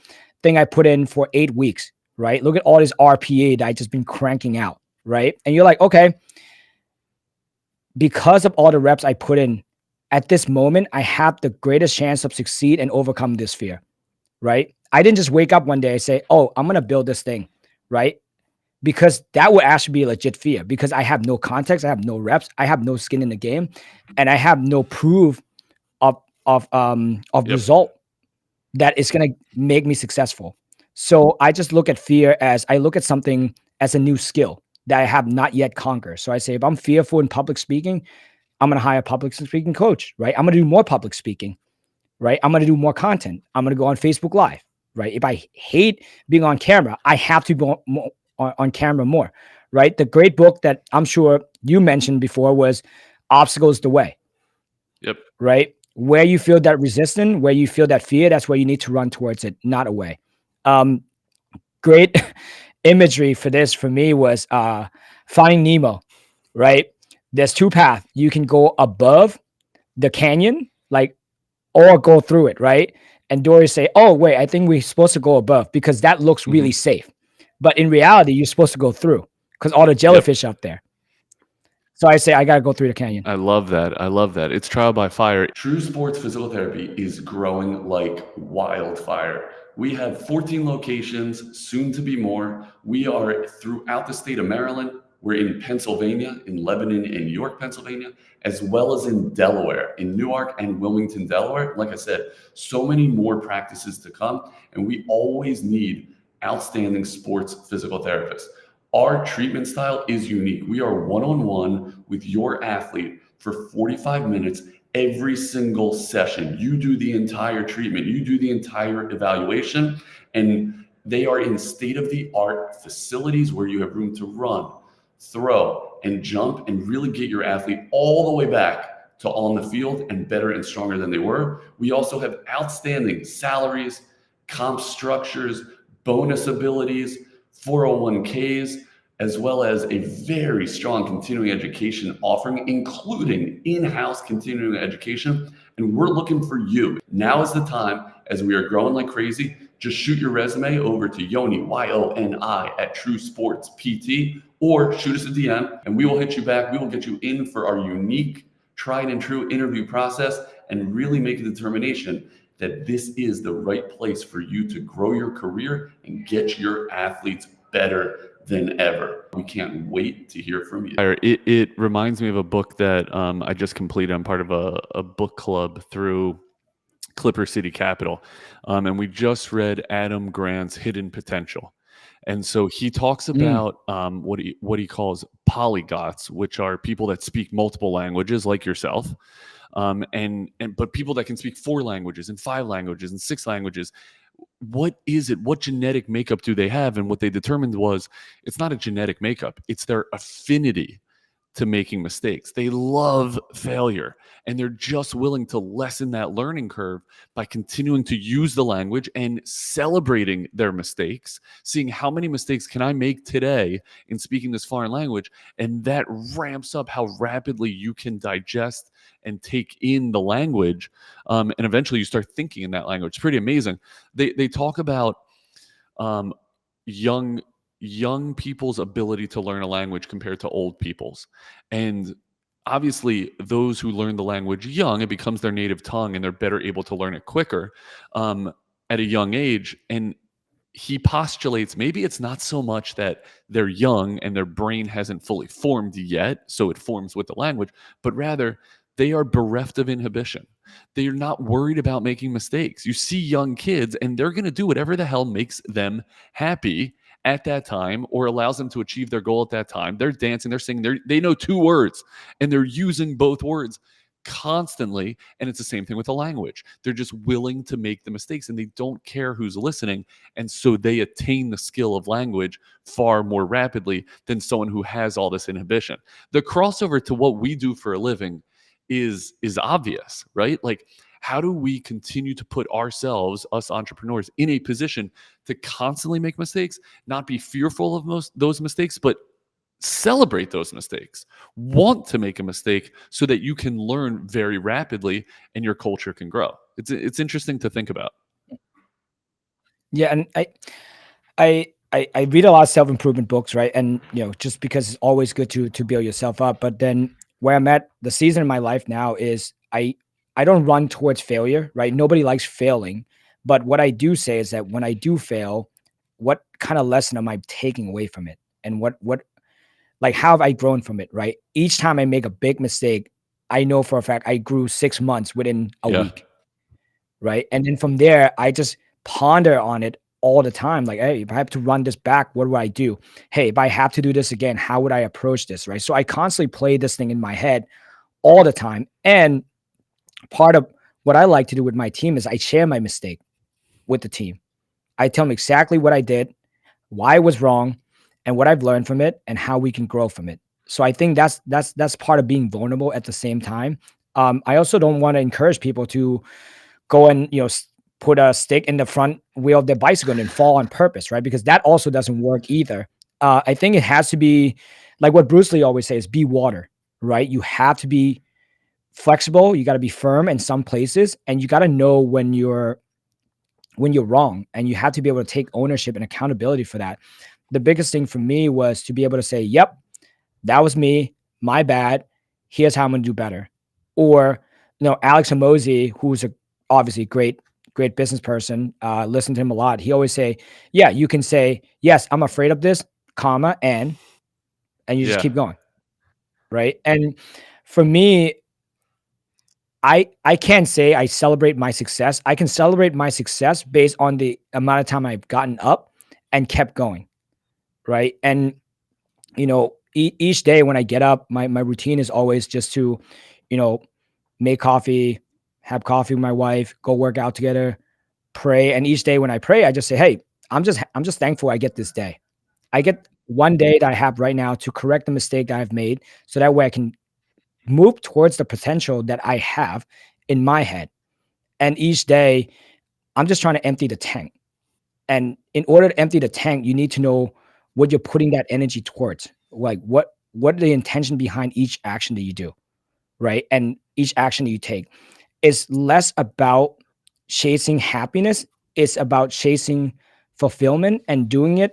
thing I put in for 8 weeks, right? Look at all this RPA that I just been cranking out, right? And you're like, okay, because of all the reps I put in at this moment, I have the greatest chance of succeed and overcome this fear, right? I didn't just wake up one day and say, oh, I'm going to build this thing, right? Because that would actually be a legit fear because I have no context, I have no reps, I have no skin in the game, and I have no proof of Yep. result that is going to make me successful. So I just look at fear as I look at something as a new skill that I have not yet conquered. So I say, if I'm fearful in public speaking, I'm going to hire a public speaking coach, right? I'm going to do more public speaking, right? I'm going to do more content. I'm going to go on Facebook Live, right? If I hate being on camera, I have to be on camera more, right? The great book that I'm sure you mentioned before was Obstacles the Way. Yep. Right? Where you feel that resistance, where you feel that fear, that's where you need to run towards it, not away. Great imagery for this for me was Finding Nemo, right? There's two paths. You can go above the canyon, like, or go through it, right? And Dory say, oh, wait, I think we're supposed to go above because that looks really safe. But in reality, you're supposed to go through because all the jellyfish up there. So I say, I got to go through the canyon. I love that. I love that. It's trial by fire. True Sports Physical Therapy is growing like wildfire. We have 14 locations, soon to be more. We are throughout the state of Maryland. We're in Pennsylvania, in Lebanon and York, Pennsylvania, as well as in Delaware, in Newark and Wilmington, Delaware. Like I said, so many more practices to come, and we always need outstanding sports physical therapists. Our treatment style is unique. We are one-on-one with your athlete for 45 minutes every single session. You do the entire treatment, you do the entire evaluation, and they are in state-of-the-art facilities where you have room to run, throw, and jump, and really get your athlete all the way back to on the field and better and stronger than they were. We also have outstanding salaries, comp structures, bonus abilities, 401ks, as well as a very strong continuing education offering, including in-house continuing education. And we're looking for you. Now is the time, as we are growing like crazy. Just shoot your resume over to Yoni, Y-O-N-I, at True Sports PT, or shoot us a DM and we will hit you back. We will get you in for our unique, tried and true interview process and really make a determination that this is the right place for you to grow your career and get your athletes better than ever. We can't wait to hear from you. It reminds me of a book that I just completed. I'm part of a book club through Clipper City Capital. And we just read Adam Grant's Hidden Potential. And so he talks about what he calls polyglots, which are people that speak multiple languages like yourself. But people that can speak 4 languages and 5 languages and 6 languages. What is it? What genetic makeup do they have? And what they determined was it's not a genetic makeup. It's their affinity to making mistakes. They love failure and they're just willing to lessen that learning curve by continuing to use the language and celebrating their mistakes, seeing how many mistakes can I make today in speaking this foreign language. And that ramps up how rapidly you can digest and take in the language. And eventually you start thinking in that language. It's pretty amazing. They talk about young people's ability to learn a language compared to old people's. And obviously, those who learn the language young, it becomes their native tongue and they're better able to learn it quicker at a young age. And he postulates maybe it's not so much that they're young and their brain hasn't fully formed yet, so it forms with the language, but rather they are bereft of inhibition. They are not worried about making mistakes. You see young kids and they're going to do whatever the hell makes them happy at that time or allows them to achieve their goal at that time. They're dancing, they're singing, they know two words and they're using both words constantly. And it's the same thing with the language. They're just willing to make the mistakes and they don't care who's listening. And so they attain the skill of language far more rapidly than someone who has all this inhibition. The crossover to what we do for a living is obvious, right? Like, how do we continue to put ourselves, us entrepreneurs, in a position to constantly make mistakes, not be fearful of those mistakes, but celebrate those mistakes, want to make a mistake so that you can learn very rapidly and your culture can grow. It's interesting to think about. Yeah, and I read a lot of self-improvement books, right? And just because it's always good to build yourself up. But then where I'm at the season in my life now is I don't run towards failure, right? Nobody likes failing. But what I do say is that when I do fail, what kind of lesson am I taking away from it? And what like how have I grown from it, right? Each time I make a big mistake, I know for a fact I grew 6 months within a Yeah. week, right? And then from there, I just ponder on it all the time. Like, hey, if I have to run this back, what do I do? Hey, if I have to do this again, how would I approach this? Right. So I constantly play this thing in my head all the time. And part of what I like to do with my team is I share my mistake with the team. I tell them exactly what I did, why it was wrong, and what I've learned from it, and how we can grow from it. So I think that's part of being vulnerable at the same time. I also don't want to encourage people to go and put a stick in the front wheel of their bicycle and fall on purpose, right? Because that also doesn't work either. I think it has to be like what Bruce Lee always says: be water, right? You have to be flexible. You got to be firm in some places, and you got to know when you're wrong, and you have to be able to take ownership and accountability for that. The biggest thing for me was to be able to say, "Yep, that was me, my bad. Here's how I'm gonna do better." Or, Alex Hormozi, who's obviously great business person, listen to him a lot. He always say, "Yeah, you can say, yes, I'm afraid of this, comma, and you just Yeah. keep going." Right. And for me, I can't say I celebrate my success. I can celebrate my success based on the amount of time I've gotten up and kept going. Right. And each day when I get up, my routine is always just to, you know, make coffee, have coffee with my wife, go work out together, pray. And each day when I pray, I just say, "Hey, I'm just thankful I get this day. I get one day that I have right now to correct the mistake that I've made, so that way I can move towards the potential that I have in my head." And each day, I'm just trying to empty the tank. And in order to empty the tank, you need to know what you're putting that energy towards. Like what the intention behind each action that you do, right? And each action that you take is less about chasing happiness. It's about chasing fulfillment and doing the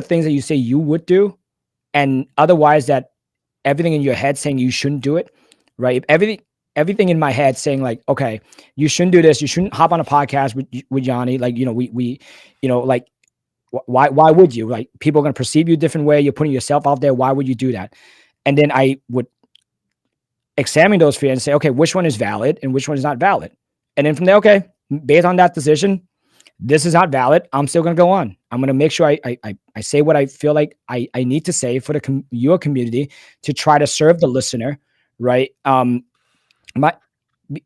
things that you say you would do, and otherwise that everything in your head saying you shouldn't do it, right? If everything in my head saying like, okay, you shouldn't do this, you shouldn't hop on a podcast with Yanni, like we like why would you? Like people are gonna perceive you a different way. You're putting yourself out there. Why would you do that? And then I would examine those fears and say, okay, which one is valid and which one is not valid? And then from there, okay, based on that decision, this is not valid. I'm still going to go on. I'm going to make sure I say what I feel like I need to say for your community to try to serve the listener, right? My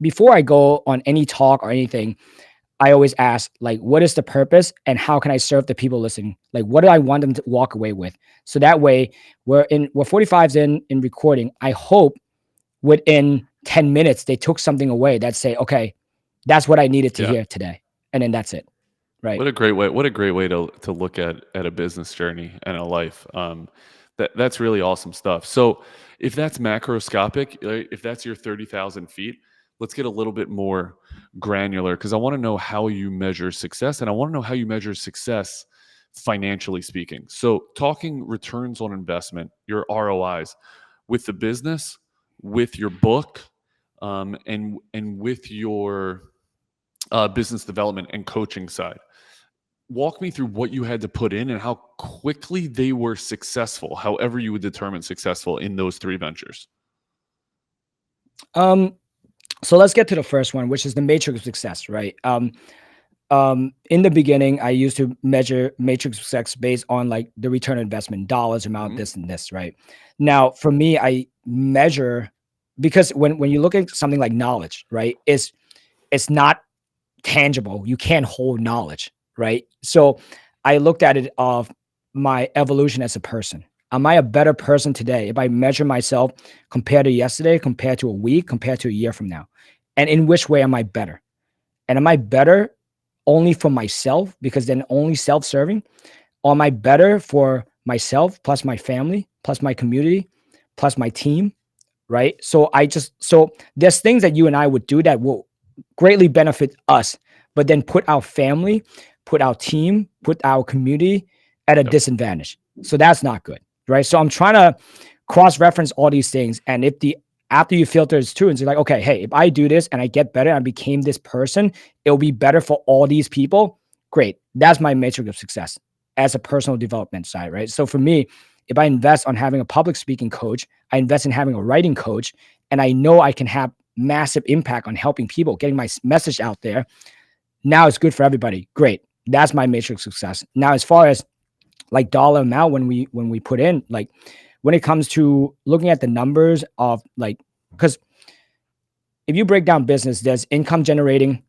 Before I go on any talk or anything, I always ask like, what is the purpose and how can I serve the people listening? Like, what do I want them to walk away with? So that way, we're 45s in recording. I hope within 10 minutes they took something away that say, okay, that's what I needed to Yeah. hear today, and then that's it, right? What a great way to look at a business journey and a life. That's really awesome stuff. So if that's macroscopic, if that's your 30,000 feet, let's get a little bit more granular because I want to know how you measure success and I want to know how you measure success financially speaking. So talking returns on investment, your ROIs with the business, with your book, and with your business development and coaching side. walk me through what you had to put in and how quickly they were successful, however you would determine successful in those 3 ventures. So let's get to the first one, which is the matrix of success, right? In the beginning, I used to measure matrix of success based on like the return on investment, dollars amount, this and this, right? Now, for me, I measure because when you look at something like knowledge, right, it's not tangible. You can't hold knowledge, right? So I looked at it of my evolution as a person. Am I a better person today if I measure myself compared to yesterday, compared to a week, compared to a year from now? And in which way am I better? And am I better only for myself because then only self-serving? Or am I better for myself plus my family, plus my community, plus my team, right? So there's things that you and I would do that will greatly benefit us, but then put our family, put our team, put our community at a disadvantage. So that's not good, right? So I'm trying to cross-reference all these things. And if after you filter it's true and you're like, okay, hey, if I do this and I get better and I became this person, it'll be better for all these people. Great. That's my metric of success as a personal development side, right? So for me, if I invest on having a public speaking coach, I invest in having a writing coach, and I know I can have massive impact on helping people, getting my message out there. Now it's good for everybody. Great. That's my matrix of success. Now, as far as like dollar amount, when we put in, like when it comes to looking at the numbers of like, because if you break down business, there's income generating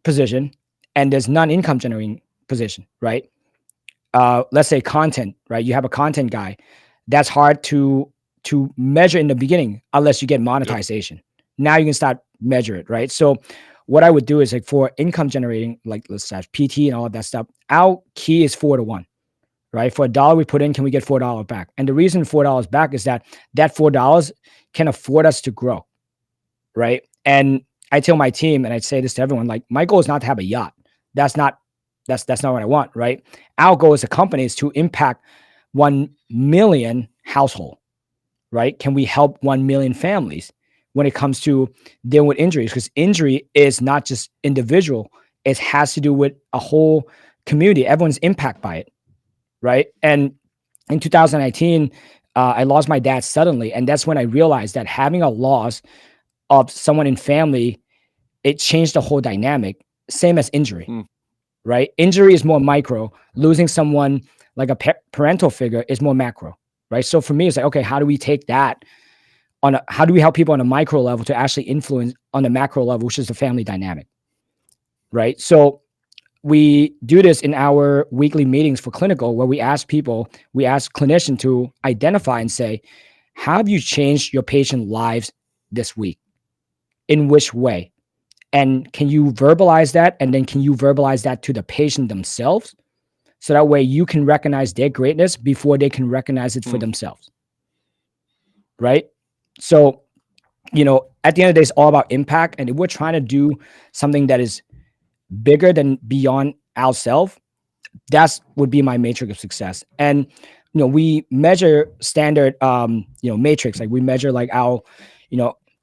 position and there's non-income generating position, right? Let's say content, right? You have a content guy. That's hard to measure in the beginning unless you get monetization. Now you can start measure it, right? So what I would do is like for income generating, like let's say PT and all of that stuff, our key is 4-to-1, right? For $1 we put in, can we get $4 back? And the reason $4 back is that $4 can afford us to grow, right? And I tell my team, and I say this to everyone, like my goal is not to have a yacht. That's not what I want, right? Our goal as a company is to impact 1 million household, right? Can we help 1 million families when it comes to dealing with injuries? Because injury is not just individual. It has to do with a whole community. Everyone's impacted by it, right? And in 2019, I lost my dad suddenly. And that's when I realized that having a loss of someone in family, it changed the whole dynamic. Same as injury. Right? Injury is more micro. Losing someone like a parental figure is more macro, right? So for me, it's like, okay, how do we take that how do we help people on a micro level to actually influence on the macro level, which is the family dynamic, right? So we do this in our weekly meetings for clinical, where we ask clinicians to identify and say, how have you changed your patient lives this week? In which way? And can you verbalize that? And then can you verbalize that to the patient themselves? So that way you can recognize their greatness before they can recognize it for themselves. Right? So, at the end of the day, it's all about impact. And if we're trying to do something that is bigger than beyond ourselves, that would be my matrix of success. And, we measure standard, matrix. Like we measure like our,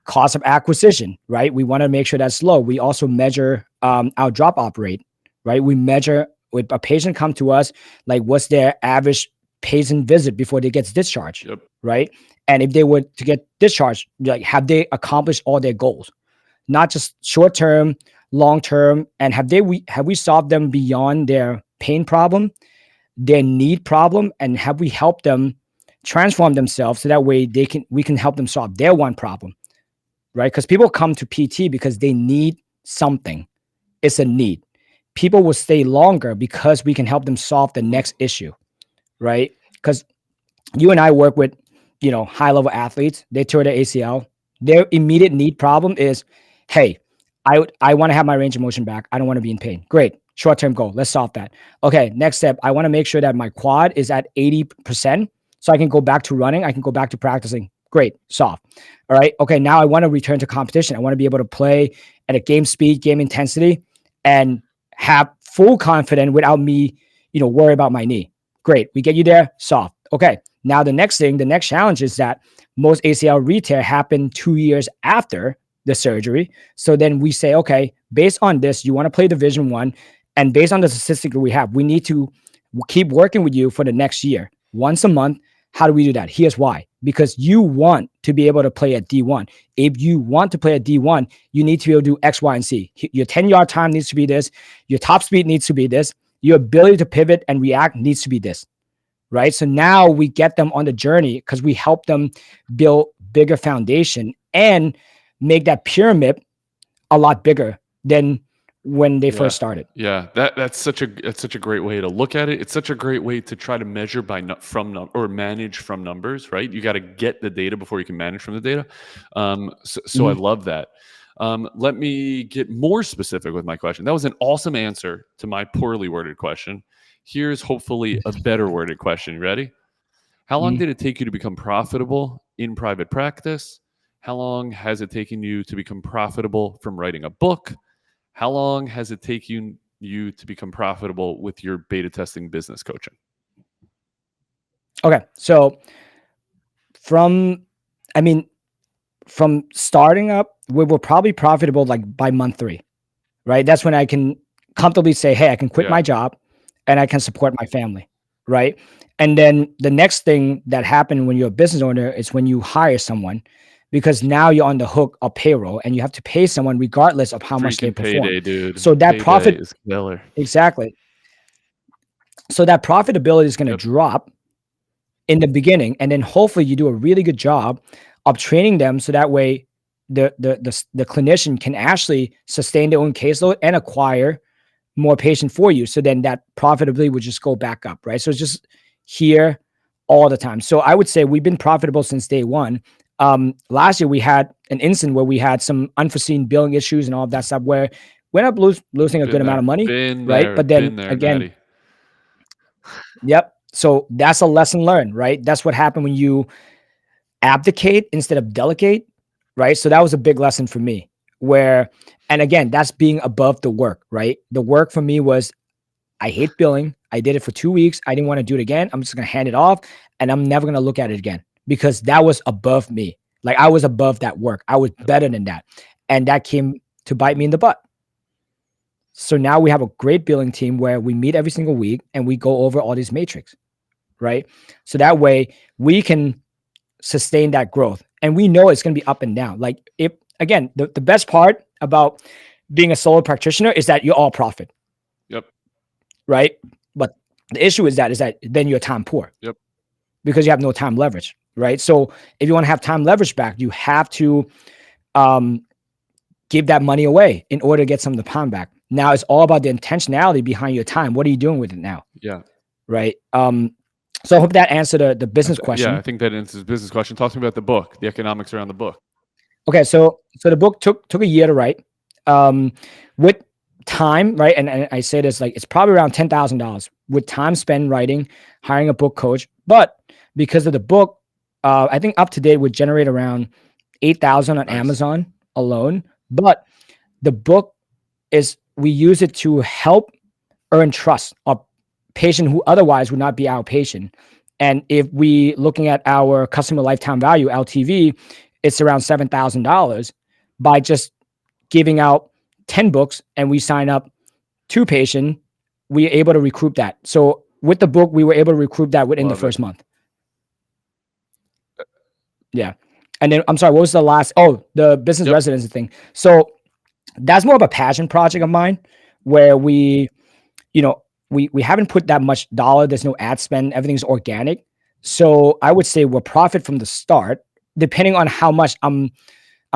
cost of acquisition, right? We want to make sure that's low. We also measure our drop-off rate, right? We measure if a patient come to us, like what's their average patient visit before they get discharged, right? And if they were to get discharged, like have they accomplished all their goals? Not just short-term, long-term, and have we solved them beyond their pain problem, their need problem, and have we helped them transform themselves so that way we can help them solve their one problem? Right? Because people come to PT because they need something. It's a need. People will stay longer because we can help them solve the next issue, right? Because you and I work with, high-level athletes. They tore their ACL. Their immediate need problem is, hey, I want to have my range of motion back. I don't want to be in pain. Great. Short-term goal. Let's solve that. Okay, next step. I want to make sure that my quad is at 80% so I can go back to running. I can go back to practicing. Great, soft. All right. Okay. Now I want to return to competition. I want to be able to play at a game speed, game intensity, and have full confidence without me, worry about my knee. Great. We get you there. Soft. Okay. Now the next challenge is that most ACL re-tear happen 2 years after the surgery. So then we say, okay, based on this, you want to play Division I, And based on the statistic that we have, we need to keep working with you for the next year, once a month. How do we do that? Here's why. Because you want to be able to play at D1. If you want to play at D1, you need to be able to do X, Y, and Z. Your 10-yard time needs to be this. Your top speed needs to be this. Your ability to pivot and react needs to be this, right? So now we get them on the journey because we help them build bigger foundation and make that pyramid a lot bigger than when they first started. Yeah, that's such a great way to look at it. It's such a great way to try to measure or manage from numbers, right? You got to get the data before you can manage from the data. So I love that. Let me get more specific with my question. That was an awesome answer to my poorly worded question. Here's hopefully a better worded question. You ready? How long did it take you to become profitable in private practice? How long has it taken you to become profitable from writing a book? How long has it taken you to become profitable with your beta testing business coaching? Okay. So from starting up, we were probably profitable like by month 3, right? That's when I can comfortably say, hey, I can quit my job and I can support my family, right? And then the next thing that happened when you're a business owner is when you hire someone, because now you're on the hook of payroll and you have to pay someone regardless of how much they perform. Payday, dude. So that profit is killer. Exactly. So that profitability is going to drop in the beginning, and then hopefully you do a really good job of training them so that way the clinician can actually sustain their own caseload and acquire more patient for you. So then that profitability would just go back up, right? So it's just here all the time. So I would say we've been profitable since day one. Last year we had an incident where we had some unforeseen billing issues and all of that stuff where we ended up losing a good amount of money, right? But then again, Natty. Yep. So that's a lesson learned, right? That's what happened when you abdicate instead of delegate, right? So that was a big lesson for me and again, that's being above the work, right? The work for me was, I hate billing. I did it for 2 weeks. I didn't want to do it again. I'm just going to hand it off and I'm never going to look at it again because that was above me. Like I was above that work. I was better than that. And that came to bite me in the butt. So now we have a great billing team where we meet every single week and we go over all these metrics, right? So that way we can sustain that growth. And we know it's going to be up and down. Like again, the best part about being a solo practitioner is that you're all profit. Yep. Right. But the issue is that then you're time poor. Yep. Because you have no time leverage. Right. So if you want to have time leverage back, you have to give that money away in order to get some of the pound back. Now it's all about the intentionality behind your time. What are you doing with it now? Yeah. Right. So I hope that answered the business question. Yeah, I think that answers the business question. Talk to me about the book, the economics around the book. Okay, so the book took a year to write. With time, right? And I say this like it's probably around $10,000 with time spent writing, hiring a book coach. But because of the book, I think up to date would generate around 8,000 on Amazon alone. But the book we use it to help earn trust of patient who otherwise would not be our patient. And if we looking at our customer lifetime value, LTV, it's around $7,000 by just giving out 10 books and we sign up 2 patients, we are able to recoup that. So with the book, we were able to recoup that within the first month. Yeah. And then I'm sorry, what was the last? Oh, the business residency thing. So that's more of a passion project of mine where we haven't put that much dollar. There's no ad spend. Everything's organic. So I would say we're profit from the start, depending on how much I'm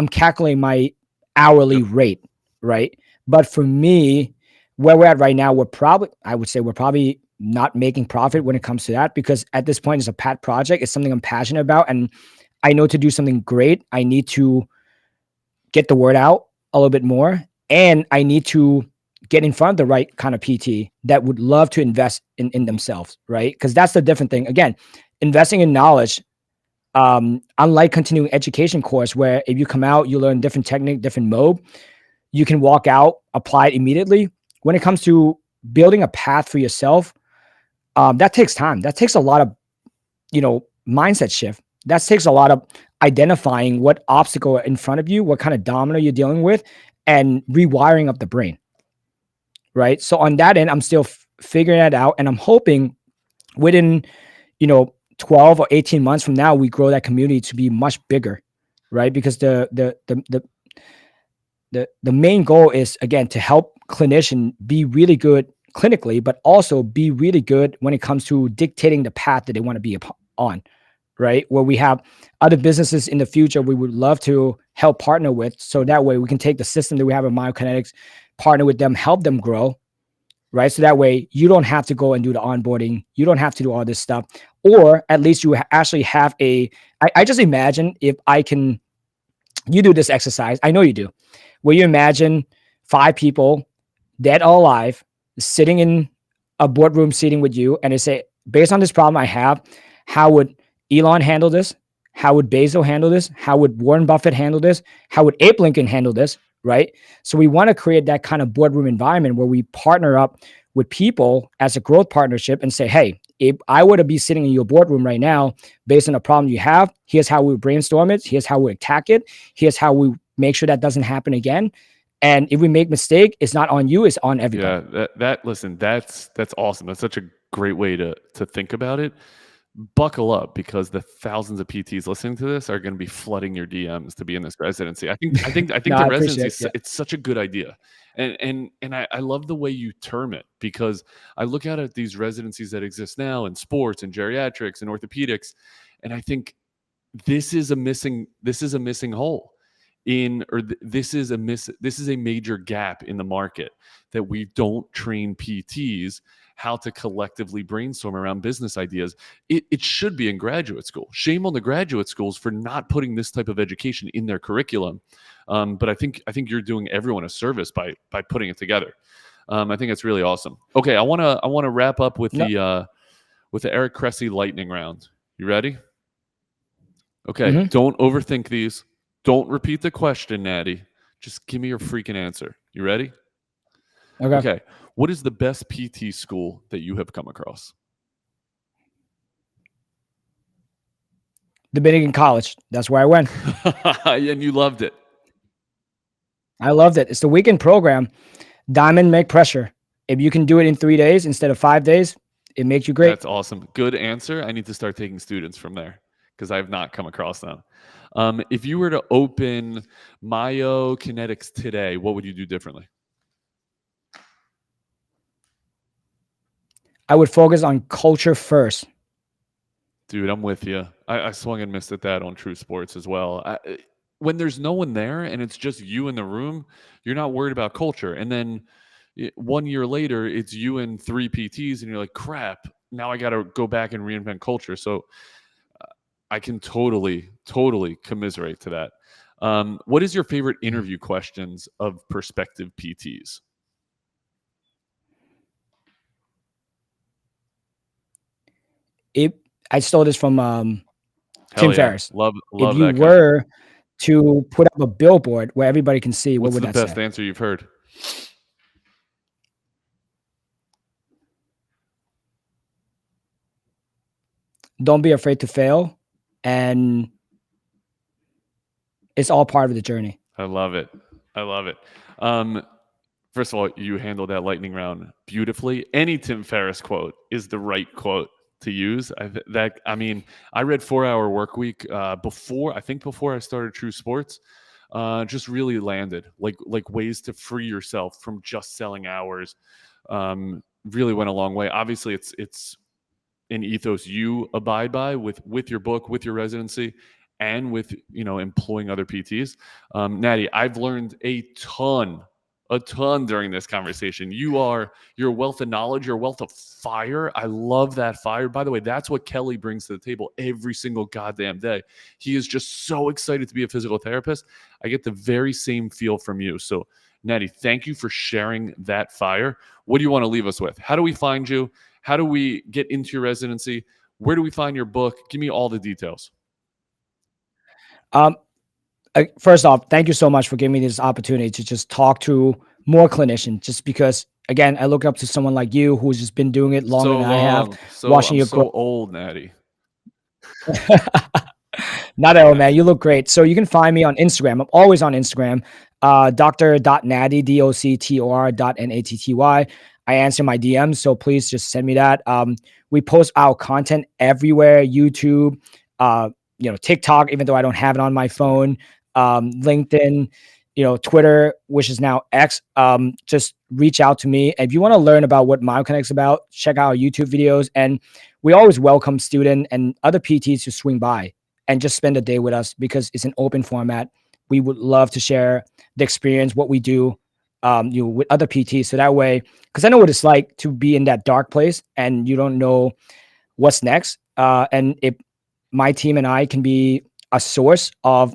calculating my hourly rate, right? But for me, where we're at right now, I would say we're probably not making profit when it comes to that because at this point it's a pet project. It's something I'm passionate about. And I know to do something great, I need to get the word out a little bit more. And I need to get in front of the right kind of PT that would love to invest in themselves, right? Because that's the different thing. Again, investing in knowledge, unlike continuing education course, where if you come out, you learn different technique, different mode, you can walk out, apply it immediately. When it comes to building a path for yourself, that takes time. That takes a lot of, mindset shift. That takes a lot of identifying what obstacle in front of you, what kind of domino you're dealing with, and rewiring up the brain. right? So on that end, I'm still figuring that out, and I'm hoping within 12 or 18 months from now, we grow that community to be much bigger, right? Because the main goal is, again, to help clinician be really good clinically, but also be really good when it comes to dictating the path that they want to be on, right? Where we have other businesses in the future we would love to help partner with, so that way we can take the system that we have at Myokinetix, partner with them, help them grow, right? So that way you don't have to go and do the onboarding. You don't have to do all this stuff, or at least you actually have I just imagine if you do this exercise, I know you do, where you imagine 5 people, dead or alive, sitting in a boardroom seating with you, and they say, based on this problem I have, how would Elon handle this? How would Bezos handle this? How would Warren Buffett handle this? How would Abe Lincoln handle this? Right? So we want to create that kind of boardroom environment where we partner up with people as a growth partnership and say, hey, if I were to be sitting in your boardroom right now, based on a problem you have, here's how we brainstorm it. Here's how we attack it. Here's how we make sure that doesn't happen again. And if we make mistake, it's not on you, it's on everybody. Yeah, listen, that's awesome. That's such a great way to think about it. Buckle up, because the thousands of PTs listening to this are going to be flooding your DMs to be in this residency. I think No, the I residency appreciate it. it's such a good idea. And I love the way you term it, because I look at these residencies that exist now in sports and geriatrics and orthopedics, and I think this is a missing hole this is a major gap in the market, that we don't train PTs how to collectively brainstorm around business ideas. It should be in graduate school. Shame on the graduate schools for not putting this type of education in their curriculum. But I think you're doing everyone a service by putting it together. I think it's really awesome. Okay, I want to wrap up with the Eric Cressay lightning round. You ready? Okay, Don't overthink these. Don't repeat the question, Natty. Just give me your freaking answer. You ready? Okay. What is the best PT school that you have come across? Dominican College. That's where I went. And you loved it. I loved it. It's the weekend program. Diamond make pressure. If you can do it in 3 days instead of 5 days, it makes you great. That's awesome. Good answer. I need to start taking students from there, because I have not come across them. If you were to open Myokinetix today, what would you do differently? I would focus on culture first. Dude, I'm with you. I swung and missed at that on True Sports as well. When there's no one there and it's just you in the room, you're not worried about culture. And then 1 year later, it's you and 3 PTs, and you're like, crap, now I got to go back and reinvent culture. So I can totally commiserate to that. What is your favorite interview questions of prospective PTs? I stole this from Tim Ferriss. Love if you that were to put up a billboard where everybody can see, what would that say? What's the best answer you've heard? Don't be afraid to fail, and it's all part of the journey. I love it. First of all, you handled that lightning round beautifully. Any Tim Ferriss quote is the right quote to use. I read 4 Hour Workweek before I started True Sports. Just really landed like ways to free yourself from just selling hours. Really went a long way. Obviously, it's an ethos you abide by with your book, with your residency, and with employing other PTs. Natty, I've learned a ton during this conversation. You're a wealth of knowledge, you're a wealth of fire. I love that fire. By the way, that's what Kelly brings to the table every single goddamn day. He is just so excited to be a physical therapist. I get the very same feel from you. So Natty, thank you for sharing that fire. What do you want to leave us with? How do we find you? How do we get into your residency? Where do we find your book? Give me all the details. First off, thank you so much for giving me this opportunity to just talk to more clinicians, just because, again, I look up to someone like you who's just been doing it longer than I have. Watching you grow. Old, Natty. Not at all, man. You look great. So you can find me on Instagram. I'm always on Instagram. Dr.Natty, DOCTOR.NATTY. I answer my DMs, so please just send me that. We post our content everywhere: YouTube, TikTok, even though I don't have it on my phone, LinkedIn, Twitter, which is now X. Just reach out to me. If you want to learn about what Myokinetix is about, check out our YouTube videos. And we always welcome student and other PTs to swing by and just spend a day with us, because it's an open format. We would love to share the experience, what we do, with other PTs. So that way, because I know what it's like to be in that dark place and you don't know what's next. And if my team and I can be a source of,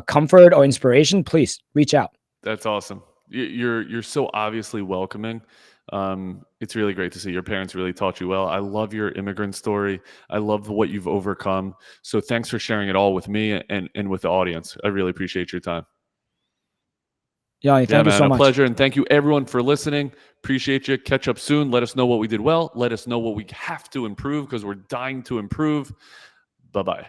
comfort or inspiration, please reach out. That's awesome. You're so obviously welcoming. It's really great to see your parents really taught you well. I love your immigrant story. I love what you've overcome. So thanks for sharing it all with me and with the audience. I really appreciate your time. Yeah, thank you so a much. Pleasure. And thank you everyone for listening. Appreciate you. Catch up soon. Let us know what we did well. Let us know what we have to improve, because we're dying to improve. Bye-bye.